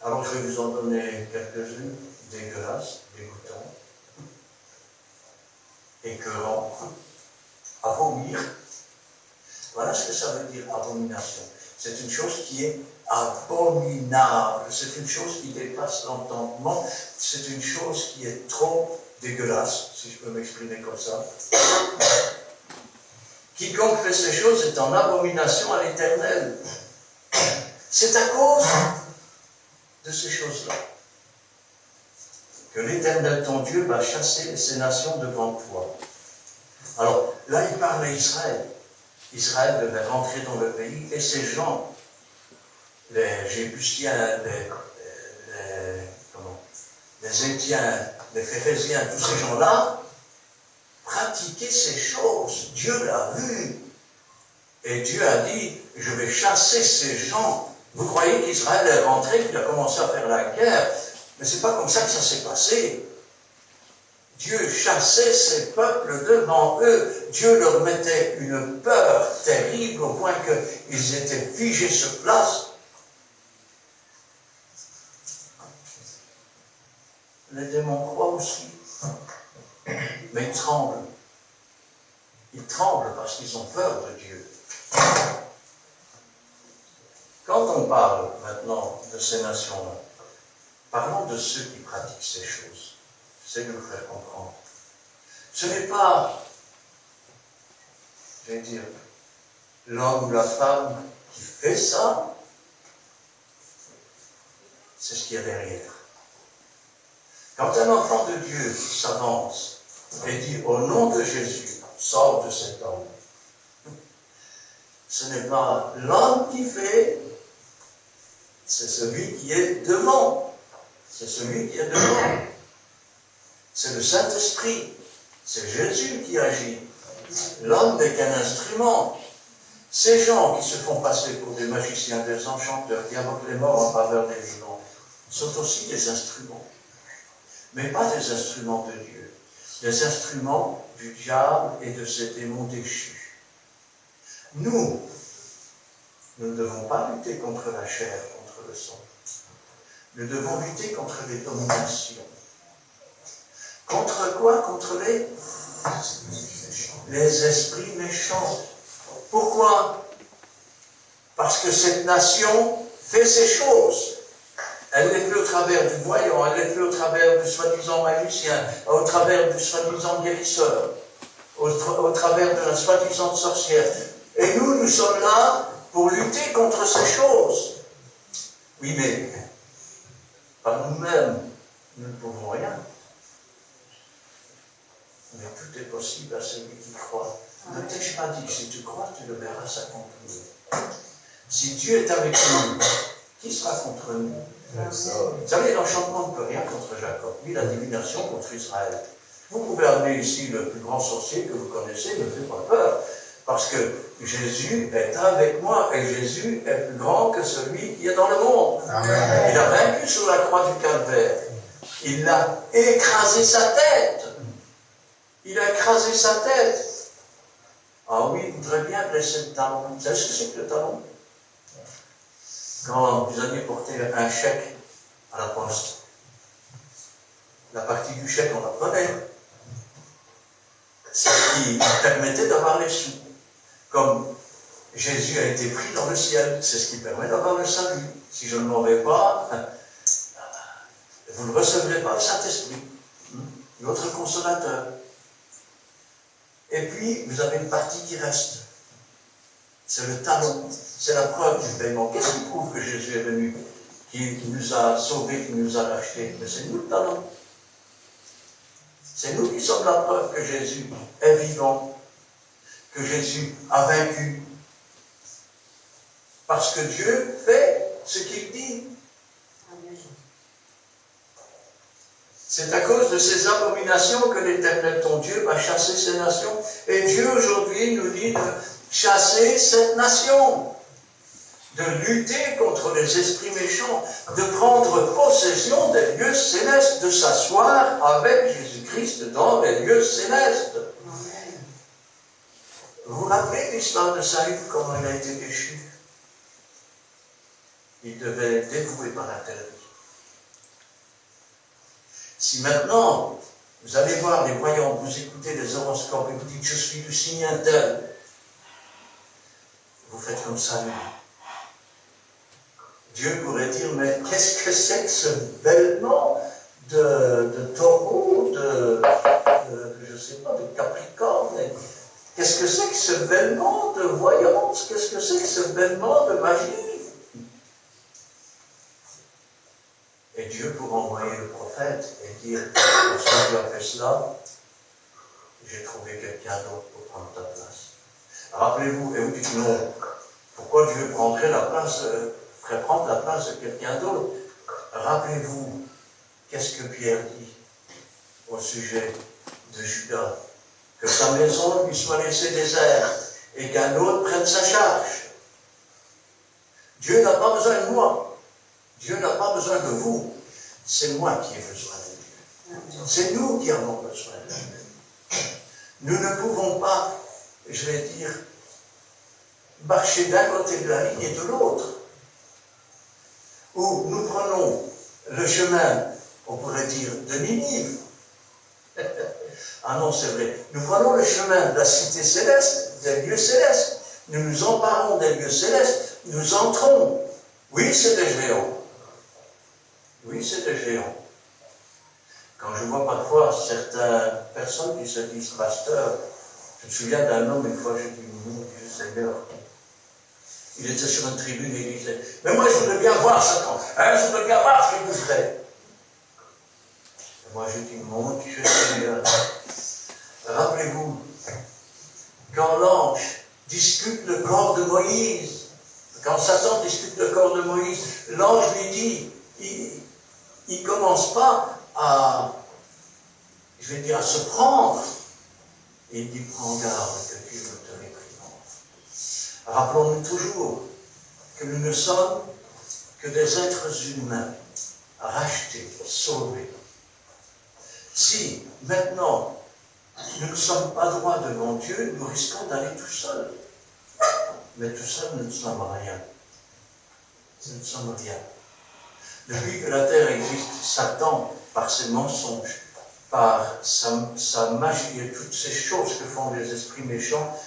Alors, je vais vous en donner quelques-unes, dégueulasses, dégoûtantes, écœurant, à vomir. Voilà ce que ça veut dire, abomination. C'est une chose qui est abominable. C'est une chose qui dépasse l'entendement. C'est une chose qui est trop dégueulasse, si je peux m'exprimer comme ça. Quiconque fait ces choses est en abomination à l'Éternel. C'est à cause de ces choses-là. que l'Éternel ton Dieu va chasser ces nations devant toi. Alors, là, il parle à Israël. Israël devait rentrer dans le pays, et ces gens, les Jébusiens, les Étiens, les Phérésiens, tous ces gens-là, pratiquaient ces choses. Dieu l'a vu. Et Dieu a dit, je vais chasser ces gens. Vous croyez qu'Israël est rentré, qu'il a commencé à faire la guerre? Mais c'est pas comme ça que ça s'est passé. Dieu chassait ses peuples devant eux. Dieu leur mettait une peur terrible au point qu'ils étaient figés sur place. Les démons croient aussi, mais ils tremblent. Ils tremblent parce qu'ils ont peur de Dieu. Quand on parle maintenant de ces nations-là, parlons de ceux qui pratiquent ces choses. J'essaie de vous faire comprendre. Ce n'est pas, je vais dire, l'homme ou la femme qui fait ça, c'est ce qu'il y a derrière. Quand un enfant de Dieu s'avance et dit au nom de Jésus, sors de cet homme, ce n'est pas l'homme qui fait, c'est celui qui est devant. C'est celui qui est devant. C'est le Saint-Esprit. C'est Jésus qui agit. L'homme n'est qu'un instrument. Ces gens qui se font passer pour des magiciens, des enchanteurs, qui invoquent les morts en faveur des vivants, sont aussi des instruments. Mais pas des instruments de Dieu. Des instruments du diable et de ses démons déchus. Nous ne devons pas lutter contre la chair, contre le sang. Nous devons lutter contre les dominations. Contre quoi? Contre les esprits méchants. Pourquoi? Parce que cette nation fait ces choses. Elle les fait au travers du voyant, elle les fait au travers du soi-disant magicien, au travers du soi-disant guérisseur, au travers de la soi-disant sorcière. Et nous sommes là pour lutter contre ces choses. Oui, mais par nous-mêmes, nous ne pouvons rien. Mais tout est possible à celui qui croit. Ne t'ai-je pas dit que si tu crois, tu le verras s'accomplir. Si Dieu est avec nous, qui sera contre nous? Vous savez, l'enchantement ne peut rien contre Jacob, ni la divination contre Israël. Vous pouvez amener ici le plus grand sorcier que vous connaissez, ne fait pas peur. Parce que Jésus est avec moi, et Jésus est plus grand que celui qui est dans le monde. Amen. Il a vaincu sur la croix du Calvaire. Il a écrasé sa tête. Il a écrasé sa tête. Ah oui, il voudrait bien blesser le talon. Vous savez ce que c'est que le talon? Quand vous alliez porter un chèque à la poste, la partie du chèque, on la prenait. C'est ce qui permettait d'avoir les sous. Comme Jésus a été pris dans le ciel, c'est ce qui permet d'avoir le salut. Si je ne m'en vais pas, vous ne recevrez pas le Saint-Esprit, votre consolateur. Et puis, vous avez une partie qui reste. C'est le talon, c'est la preuve du paiement. Qu'est-ce qui prouve que Jésus est venu, qui nous a sauvés, qui nous a rachetés? Mais c'est nous le talon. C'est nous qui sommes la preuve que Jésus est vivant, que Jésus a vaincu. Parce que Dieu fait ce qu'il dit. C'est à cause de ces abominations que l'Éternel ton Dieu va chasser ces nations. Et Dieu aujourd'hui nous dit de chasser cette nation, de lutter contre les esprits méchants, de prendre possession des lieux célestes, de s'asseoir avec Jésus-Christ dans les lieux célestes. Vous vous rappelez l'histoire de Saül, comment il a été déchu? Il devait être dévoué par la terre. Si maintenant, vous allez voir les voyants, vous écoutez les horoscopes et vous dites « je suis du signe tel », vous faites comme ça. Dieu pourrait dire « mais qu'est-ce que c'est que ce bêlement de taureau, je ne sais pas, de capricorne, qu'est-ce que c'est que ce bêlement de voyance, qu'est-ce que c'est que ce bêlement de magie ?» Et Dieu pour envoyer le prophète et dire, parce que tu as fait cela, j'ai trouvé quelqu'un d'autre pour prendre ta place. Rappelez-vous, et vous dites non, pourquoi Dieu prendrait la place, ferait prendre la place de quelqu'un d'autre? Rappelez-vous, qu'est-ce que Pierre dit au sujet de Judas? Que sa maison lui soit laissée déserte et qu'un autre prenne sa charge. Dieu n'a pas besoin de moi. Dieu n'a pas besoin de vous. C'est moi qui ai besoin de Dieu. C'est nous qui avons besoin de Dieu. Nous ne pouvons pas, je vais dire, marcher d'un côté de la ligne et de l'autre. Ou nous prenons le chemin, on pourrait dire, de Ninive. Ah non, c'est vrai. Nous prenons le chemin de la cité céleste, des lieux célestes. Nous nous emparons des lieux célestes. Nous entrons. Oui, c'est des géants. Oui, c'est des géants. Quand je vois parfois certaines personnes qui se disent pasteurs, je me souviens d'un homme, une fois, j'ai dit, mon Dieu Seigneur. Il était sur une tribune et il disait, mais moi je voudrais bien voir Satan. Je voudrais bien voir ce qu'il vous ferait. Et moi je dis, mon Dieu Seigneur. Rappelez-vous, quand l'ange discute le corps de Moïse, quand Satan discute le corps de Moïse, l'ange lui dit, il ne commence pas à, je vais dire, à se prendre. Et il dit, prends garde que Dieu ne te réprimande. Rappelons-nous toujours que nous ne sommes que des êtres humains, rachetés, sauvés. Si, maintenant, nous ne sommes pas droits devant Dieu, nous risquons d'aller tout seuls. Mais tout seul, nous ne sommes rien. Nous ne sommes rien. Depuis que la terre existe, Satan, par ses mensonges, par sa magie et toutes ces choses que font les esprits méchants,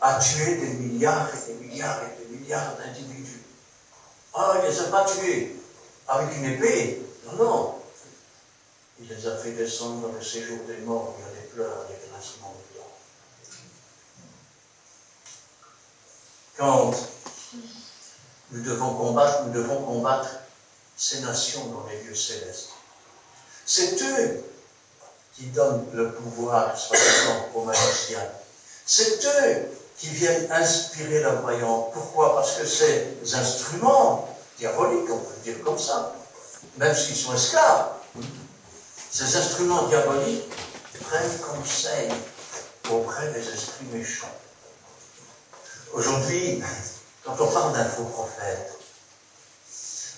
a tué des milliards et des milliards et des milliards d'individus. Ah, il ne les a pas tués avec une épée. Non, non. Il les a fait descendre dans le séjour des morts. Il y a des pleurs, des grincements de dents. Quand nous devons combattre ces nations dans les lieux célestes. C'est eux qui donnent le pouvoir, soi-disant, aux magiciens. C'est eux qui viennent inspirer la voyante. Pourquoi? Parce que ces instruments diaboliques, on peut dire comme ça, même s'ils sont esclaves, ces instruments diaboliques prennent conseil auprès des esprits méchants. Aujourd'hui, quand on parle d'un faux prophète,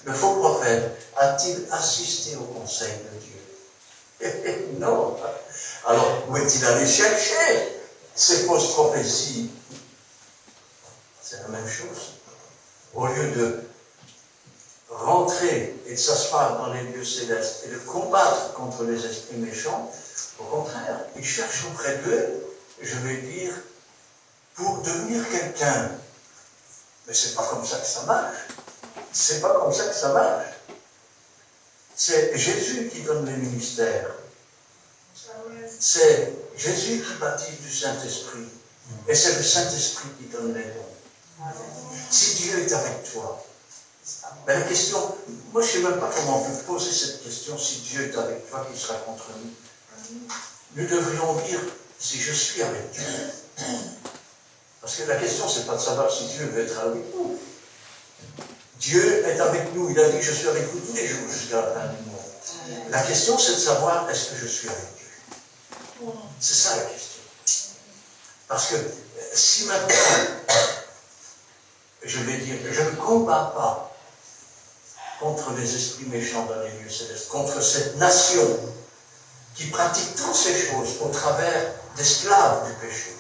le faux prophète a-t-il assisté au conseil de Dieu? Non. Alors, où est-il allé chercher ces fausses prophéties? C'est la même chose. Au lieu de rentrer et de s'asseoir dans les lieux célestes et de combattre contre les esprits méchants, au contraire, il cherche auprès d'eux, je vais dire, pour devenir quelqu'un. Mais c'est pas comme ça que ça marche. C'est pas comme ça que ça marche. C'est Jésus qui donne les ministères. C'est Jésus qui baptise du Saint-Esprit. Et c'est le Saint-Esprit qui donne les dons. Si Dieu est avec toi, mais la question, moi je ne sais même pas comment on peut poser cette question, si Dieu est avec toi, qui sera contre nous. Nous devrions dire, si je suis avec Dieu. Parce que la question, ce n'est pas de savoir si Dieu veut être avec nous. Dieu est avec nous, il a dit, je suis avec vous tous les jours jusqu'à la fin du monde. La question, c'est de savoir, est-ce que je suis avec Dieu? C'est ça la question. Parce que si maintenant, je vais dire, je ne combats pas contre les esprits méchants dans les lieux célestes, contre cette nation qui pratique toutes ces choses au travers d'esclaves du péché,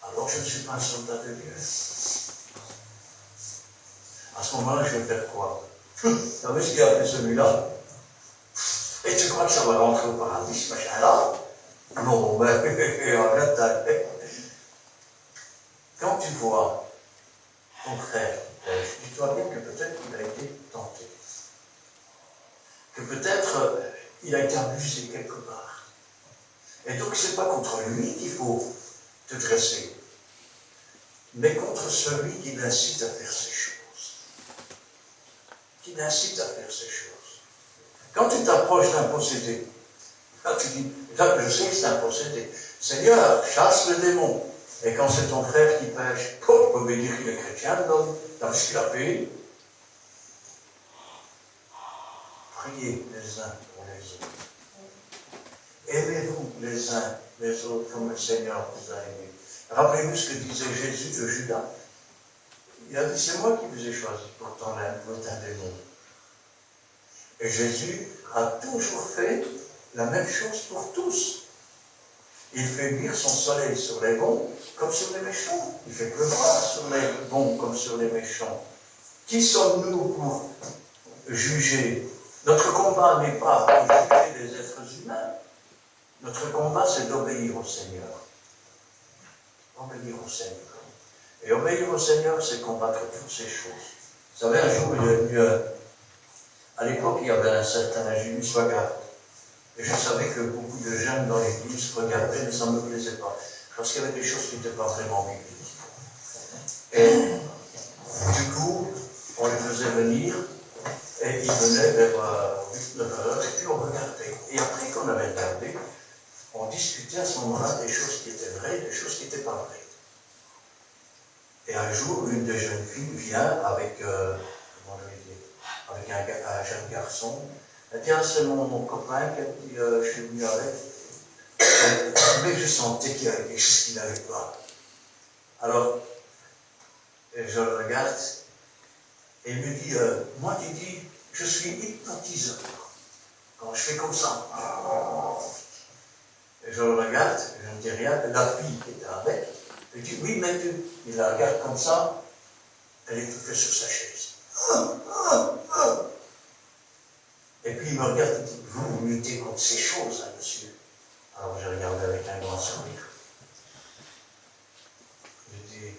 alors je ne suis pas un soldat de Dieu. À ce moment-là, je vais faire quoi? Vous savez ce qu'il a fait celui-là? Et tu crois que ça va rentrer au paradis, ce machin-là? Non, mais arrête. Quand tu vois ton frère, dis-toi bien que peut-être qu'il a été tenté. Que peut-être il a été abusé quelque part. Et donc ce n'est pas contre lui qu'il faut te dresser, mais contre celui qui l'incite à faire ces choses. qui l'incite à faire ces choses. Quand tu t'approches d'un possédé, là tu dis, là je sais que c'est un possédé. Seigneur, chasse le démon. Et quand c'est ton frère qui pêche, on peut me dire qu'il est chrétien, non, t'as vu ce qu'il a fait? Priez les uns pour les autres. Aimez-vous les uns les autres comme le Seigneur vous a aimés. Rappelez-vous ce que disait Jésus de Judas. Il a dit, c'est moi qui vous ai choisi pour ton démon. Et Jésus a toujours fait la même chose pour tous. Il fait luire son soleil sur les bons comme sur les méchants. Il fait pleuvoir sur les bons comme sur les méchants. Qui sommes-nous pour juger? Notre combat n'est pas pour juger les êtres humains. Notre combat, c'est d'obéir au Seigneur. Obéir au Seigneur. Et obéir au Seigneur, c'est combattre toutes ces choses. Vous savez, un jour, il est venu, à l'époque, il y avait un certain Agilus Wagard. Et je savais que beaucoup de jeunes dans l'église regardaient, mais ça ne me plaisait pas. Parce qu'il y avait des choses qui n'étaient pas vraiment bibliques. Et du coup, on les faisait venir, et ils venaient vers 8-9 heures, et puis on regardait. Et après qu'on avait regardé, on discutait à ce moment-là des choses qui étaient vraies, des choses qui n'étaient pas vraies. Et un jour, une des jeunes filles vient avec, comment je vais dire, avec un jeune garçon. Elle dit, ah, c'est mon copain qui a dit, je suis venu avec. Mais je sentais qu'il y avait quelque chose qui n'allait pas. Alors, je le regarde, et il me dit, moi, tu dis, je suis hypnotiseur. Quand je fais comme ça, et je le regarde, je ne dis rien, la fille qui était avec, elle dit, oui, mais tu. Il la regarde comme ça, elle est étouffée sur sa chaise. Et puis il me regarde et dit, vous luttez contre ces choses, hein, monsieur. Alors je regardais avec un grand sourire. Je dis,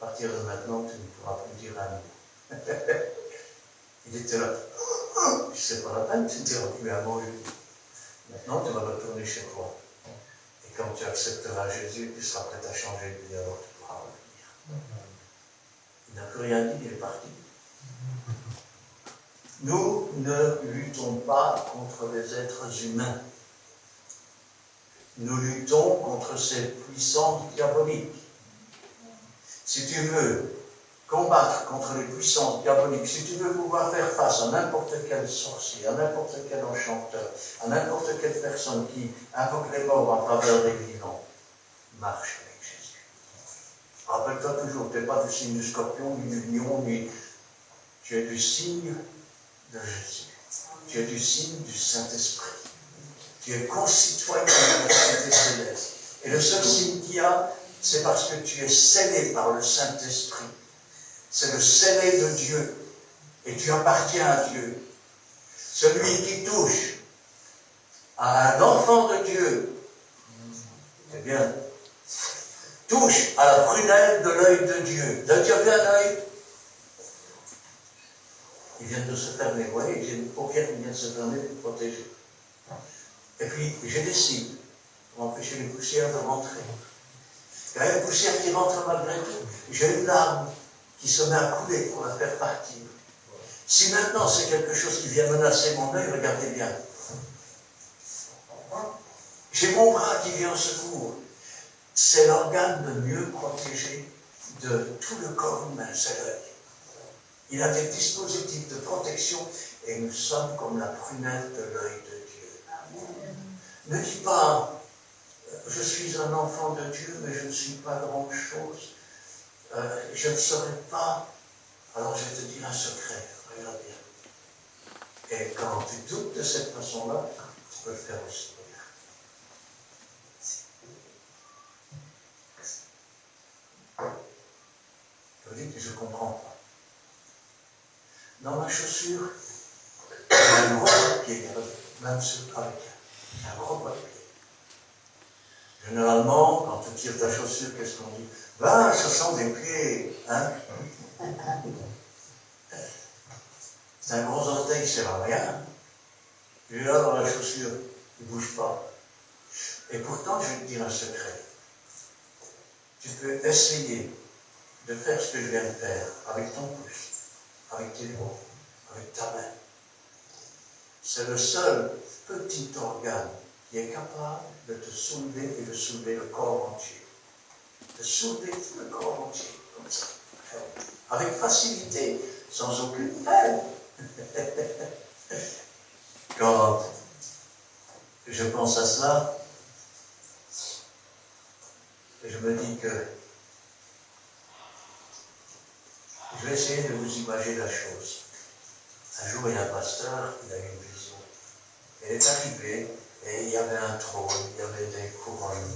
à partir de maintenant, tu ne pourras plus dire un mot. Il était là. Je ne sais pas la peine, tu ne diras plus un mot. Maintenant, tu vas retourner chez toi. Et quand tu accepteras Jésus, tu seras prêt à changer de vie, alors tu pourras revenir. Il n'a plus rien dit, il est parti. Nous ne luttons pas contre les êtres humains. Nous luttons contre ces puissances diaboliques. Si tu veux combattre contre les puissances diaboliques, si tu veux pouvoir faire face à n'importe quel sorcier, à n'importe quel enchanteur, à n'importe quelle personne qui invoque les morts en faveur des vivants, marche avec Jésus. Rappelle-toi toujours, tu n'es pas du signe du scorpion, ni du lion, ni... Tu es du signe de Jésus. Tu es du signe du Saint-Esprit. Tu es concitoyen de la cité céleste. Et le seul signe qu'il y a, c'est parce que tu es scellé par le Saint-Esprit. C'est le scellé de Dieu. Et tu appartiens à Dieu. Celui qui touche à un enfant de Dieu, eh bien, touche à la prunelle de l'œil de Dieu. Dieu a vu un œil. Il vient de se fermer, vous voyez, j'ai une paupière qui vient de se fermer pour protéger. Et puis, j'ai des signes pour empêcher les poussières de rentrer. Il y a une poussière qui rentre malgré tout. J'ai une larme qui se met à couler pour la faire partir. Si maintenant c'est quelque chose qui vient menacer mon œil, regardez bien. J'ai mon bras qui vient au secours. C'est l'organe le mieux protégé de tout le corps humain, c'est l'œil. Il a des dispositifs de protection et nous sommes comme la prunelle de l'œil de Dieu. Ne dis pas, je suis un enfant de Dieu, mais je ne suis pas grand-chose. Je ne saurais pas. Alors je vais te dire un secret, regarde bien. Et quand tu doutes de cette façon-là, tu peux le faire aussi. Je dis que je ne comprends pas. Dans ma chaussure, il y a un gros bois de pied, même sur le travail. Un gros bois de pied. Généralement, quand tu tires ta chaussure, qu'est-ce qu'on dit? Ben, ça sent des pieds, hein? C'est un gros orteil, ça ne sert à rien. Il est là dans la chaussure, il ne bouge pas. Et pourtant, je vais te dire un secret. Tu peux essayer de faire ce que je viens de faire avec ton pouce, avec tes doigts, avec ta main. C'est le seul petit organe qui est capable de te soulever et de soulever le corps entier. De soulever tout le corps entier, comme ça. Avec facilité, sans aucune peine. Quand je pense à cela, je me dis que je vais essayer de vous imaginer la chose. Un jour, il y a un pasteur, il a eu une vision. Il est arrivé, et il y avait un trône, il y avait des couronnes.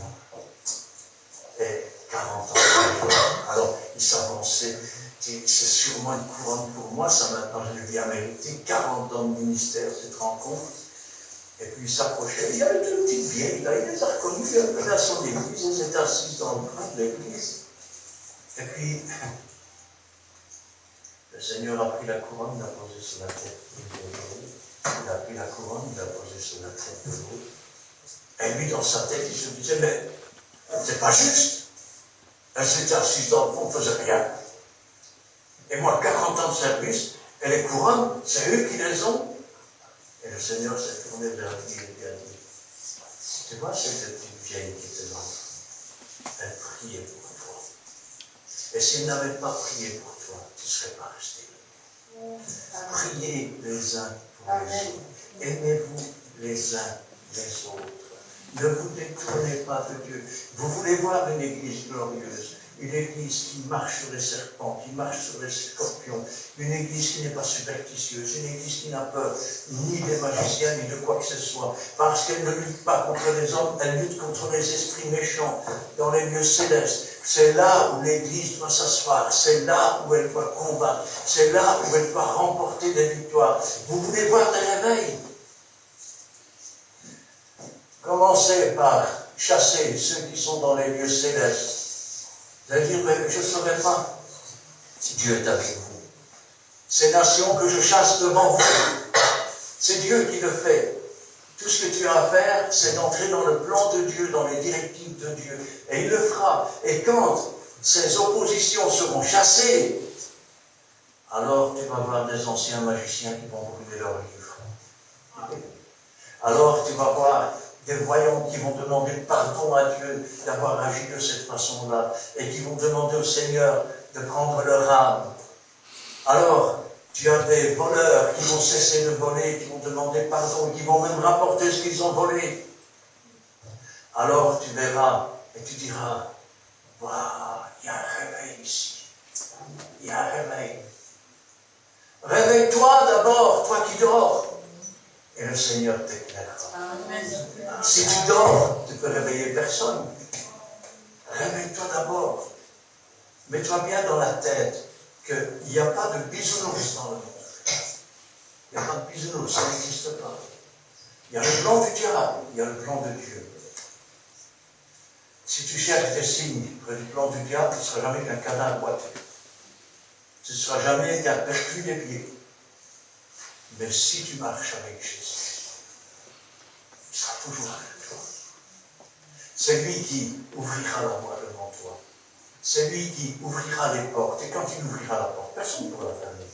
Et 40 ans. Alors, il s'avançait. C'est sûrement une couronne pour moi, ça maintenant je lui ai mérité. 40 ans de ministère, cette rencontre. Et puis il s'approchait. Il y avait une petite vieille, là, il les a reconnus, il avait à son église, il s'était assis dans le coin de l'église. Et puis, le Seigneur a pris la couronne, il l'a posée sur la tête de l'autre. Il a pris la couronne, il l'a posée sur la tête de l'autre. Et lui, dans sa tête, il se disait, mais c'est pas juste. Elle s'était assise dans le fond, on ne faisait rien. Et moi, 40 ans de service, et les couronnes, c'est eux qui les ont. Et le Seigneur s'est tourné vers lui et lui a dit, tu vois, cette petite vieille qui était là, elle priait pour toi. Et s'il n'avait pas prié pour toi, tu ne serais pas resté là. Priez les uns pour les autres. Aimez-vous les uns les autres. Ne vous détournez pas de Dieu. Vous voulez voir une église glorieuse, une église qui marche sur les serpents, qui marche sur les scorpions, une église qui n'est pas superstitieuse, une église qui n'a peur ni des magiciens, ni de quoi que ce soit, parce qu'elle ne lutte pas contre les hommes, elle lutte contre les esprits méchants dans les lieux célestes. C'est là où l'église doit s'asseoir, c'est là où elle doit combattre, c'est là où elle doit remporter des victoires. Vous voulez voir des réveils? Commencez par chasser ceux qui sont dans les lieux célestes. Vous allez dire, mais je ne saurais pas si Dieu est avec vous. Ces nations que je chasse devant vous, c'est Dieu qui le fait. Tout ce que tu as à faire, c'est d'entrer dans le plan de Dieu, dans les directives de Dieu. Et il le fera. Et quand ces oppositions seront chassées, alors tu vas voir des anciens magiciens qui vont brûler leurs livres. Alors tu vas voir des voyants qui vont demander pardon à Dieu d'avoir agi de cette façon-là et qui vont demander au Seigneur de prendre leur âme. Alors, tu as des voleurs qui vont cesser de voler, qui vont demander pardon, qui vont même rapporter ce qu'ils ont volé. Alors tu verras et tu diras, waouh, il y a un réveil ici. Il y a un réveil. Réveille-toi d'abord, toi qui dors. Et le Seigneur t'éclairera. Si tu dors, tu ne peux réveiller personne. Réveille-toi d'abord. Mets-toi bien dans la tête qu'il n'y a pas de bisounours dans le monde. Il n'y a pas de bisounours, ça n'existe pas. Il y a le plan du diable, il y a le plan de Dieu. Si tu cherches des signes près du plan du diable, tu ne seras jamais qu'un canard boiteux. Tu ne seras jamais qu'un perclus des pieds. Mais si tu marches avec Jésus, il sera toujours avec toi. C'est lui qui ouvrira la voie devant toi. C'est lui qui ouvrira les portes. Et quand il ouvrira la porte, personne ne pourra la fermer.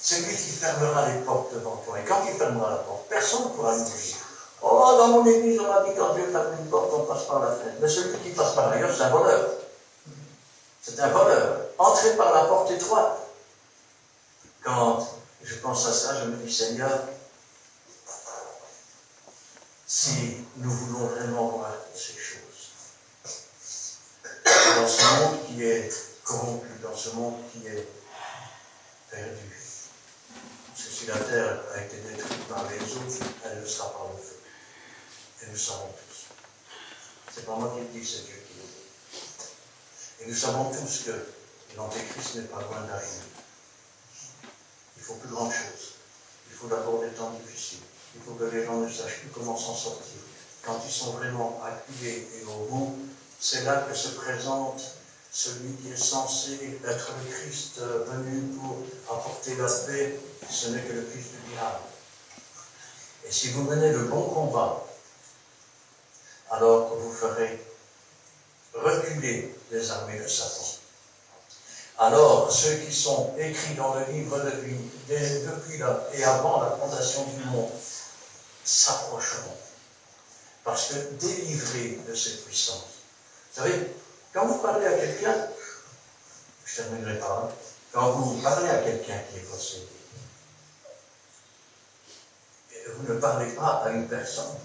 C'est lui qui fermera les portes devant toi. Et quand il fermera la porte, personne ne pourra l'ouvrir. Oh, dans mon église, on m'a dit quand Dieu ferme une porte, on passe par la fenêtre. Mais celui qui passe par ailleurs, c'est un voleur. C'est un voleur. Entrez par la porte étroite. Quand je pense à ça, je me dis, Seigneur, si nous voulons vraiment voir ces choses, dans ce monde qui est corrompu, dans ce monde qui est perdu, parce que si la terre a été détruite par les eaux, elle le sera par le feu. Et nous savons tous. C'est pas moi qui le dis, c'est Dieu qui le dit. Et nous savons tous que l'Antéchrist n'est pas loin d'arriver. Il faut plus grand chose. Il faut d'abord des temps difficiles. Il faut que les gens ne sachent plus comment s'en sortir. Quand ils sont vraiment acculés et au bout, c'est là que se présente celui qui est censé être le Christ venu pour apporter la paix. Ce n'est que le Christ du diable. Et si vous menez le bon combat, alors que vous ferez reculer les armées de Satan. alors ceux qui sont écrits dans le livre de vie, depuis là et avant la fondation du monde, s'approcheront. Parce que délivrés de cette puissance. Vous savez, quand vous parlez à quelqu'un, je ne terminerai pas, hein, quand vous parlez à quelqu'un qui est possédé, vous ne parlez pas à une personne,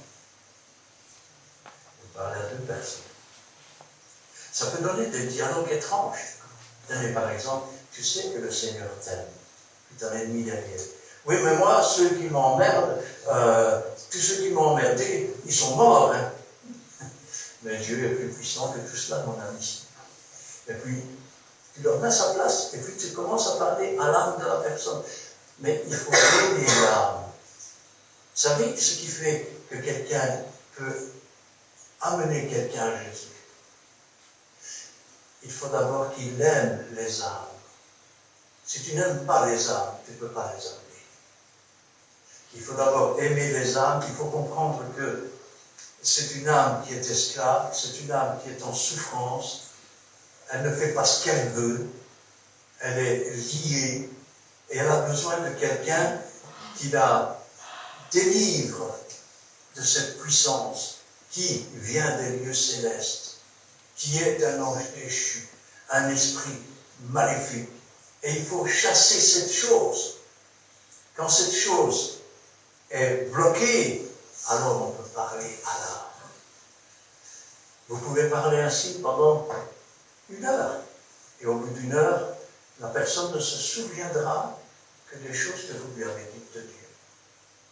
vous parlez à deux personnes. Ça peut donner des dialogues étranges. Tenez par exemple, tu sais que le Seigneur t'aime, puis ton ennemi derrière. Oui, mais moi, ceux qui m'emmerdent, tous ceux qui m'ont emmerdé, ils sont morts. Hein. Mais Dieu est plus puissant que tout cela, mon ami. Et puis, tu leur mets sa place, et puis tu commences à parler à l'âme de la personne. Mais il faut aimer l'âme. Vous savez ce qui fait que quelqu'un peut amener quelqu'un à Jésus? Il faut d'abord qu'il aime les âmes. Si tu n'aimes pas les âmes, tu ne peux pas les amener. Il faut d'abord aimer les âmes, il faut comprendre que c'est une âme qui est esclave, c'est une âme qui est en souffrance, elle ne fait pas ce qu'elle veut, elle est liée, et elle a besoin de quelqu'un qui la délivre de cette puissance qui vient des lieux célestes, qui est un ange déchu, un esprit maléfique. Et il faut chasser cette chose. Quand cette chose est bloquée, alors on peut parler à l'âme. Vous pouvez parler ainsi pendant 1 heure. Et au bout d'1 heure, la personne ne se souviendra que des choses que vous lui avez dites de Dieu.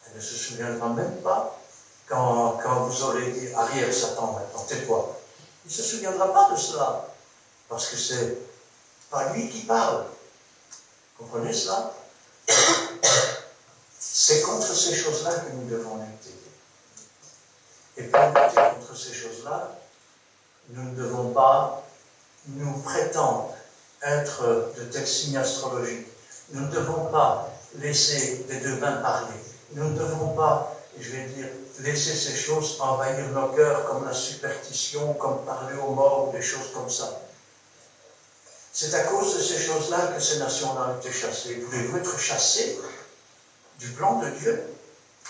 Elle ne se souviendra même pas quand vous aurez dit « Arrière, Satan, maintenant, tais-toi ». Il ne se souviendra pas de cela, parce que c'est pas lui qui parle. Comprenez cela? C'est contre ces choses-là que nous devons lutter. Et pour lutter contre ces choses-là, nous ne devons pas nous prétendre être de tels signes astrologiques. Nous ne devons pas laisser des devins parler. Nous ne devons pas, je vais dire, laisser ces choses envahir nos cœurs comme la superstition, comme parler aux morts, ou des choses comme ça. C'est à cause de ces choses-là que ces nations-là ont été chassées. Voulez-vous être chassés du plan de Dieu?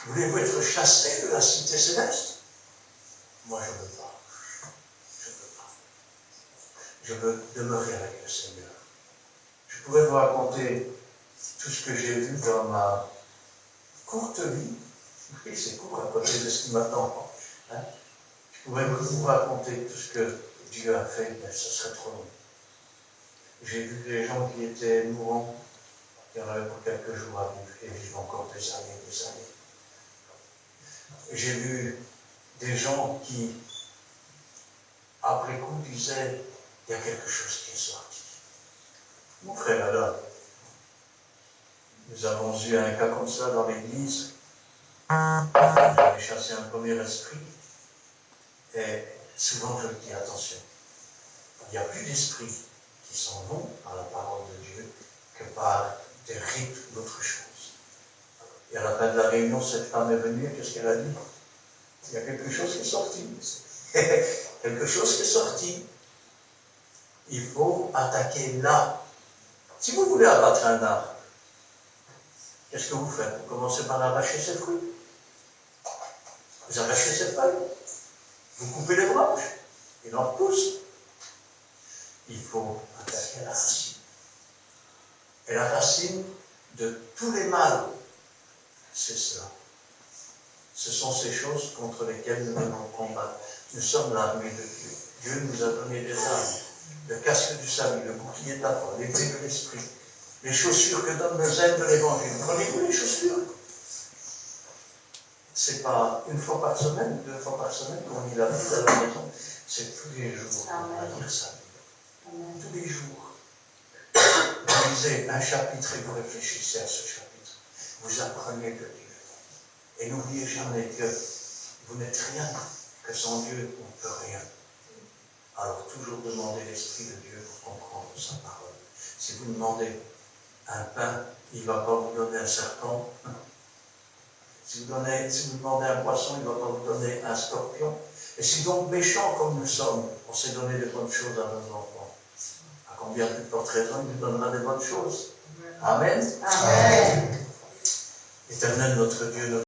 Voulez-vous être chassés de la cité céleste? Moi, je ne veux pas. Je ne veux pas. Je veux demeurer avec le Seigneur. Je pourrais vous raconter tout ce que j'ai vu dans ma courte vie. Oui, c'est court à côté de ce qui m'attend. Hein? Je pourrais vous raconter tout ce que Dieu a fait, mais ce serait trop long. J'ai vu des gens qui étaient mourants, qui en avaient pour quelques jours à vivre, et vivent encore des années et des années. J'ai vu des gens qui, après coup, disaient « il y a quelque chose qui est sorti ». Mon frère Alain, nous avons eu un cas comme ça dans l'église. J'avais chassé un premier esprit, et souvent je me dis attention, il n'y a plus d'esprits qui s'en vont par la parole de Dieu que par des rites d'autres choses. Et à la fin de la réunion, cette femme est venue, qu'est-ce qu'elle a dit? Il y a quelque chose qui est sorti. Quelque chose qui est sorti. Il faut attaquer là. Si vous voulez abattre un arbre, qu'est-ce que vous faites? Vous commencez par arracher ses fruits. Vous arrachez ses feuilles. Vous coupez les branches. Il en repousse. Il faut attaquer la racine. Et la racine de tous les mâles, c'est cela. Ce sont ces choses contre lesquelles nous devons combattre. Nous sommes l'armée de Dieu. Dieu nous a donné des armes. Le casque du salut, le bouclier de la foi, l'épée de l'esprit, les chaussures que donne le zèle de l'évangile. Prenez-vous les chaussures? C'est pas une fois par semaine, 2 fois par semaine qu'on lit la Bible à la maison. C'est tous les jours qu'on va lire ça. Tous les jours. Vous lisez un chapitre et vous réfléchissez à ce chapitre. Vous apprenez de Dieu. Et n'oubliez jamais que vous n'êtes rien, que sans Dieu, on ne peut rien. Alors toujours demandez l'Esprit de Dieu pour comprendre sa parole. Si vous demandez un pain, il ne va pas vous donner un serpent. Si vous demandez un poisson, il ne va pas vous donner un scorpion. Et si donc méchants comme nous sommes, on s'est donné de bonnes choses à nos enfants, à en bien toute notre raison, il nous donnera des bonnes choses. Amen.
Amen.
Éternel notre Dieu, notre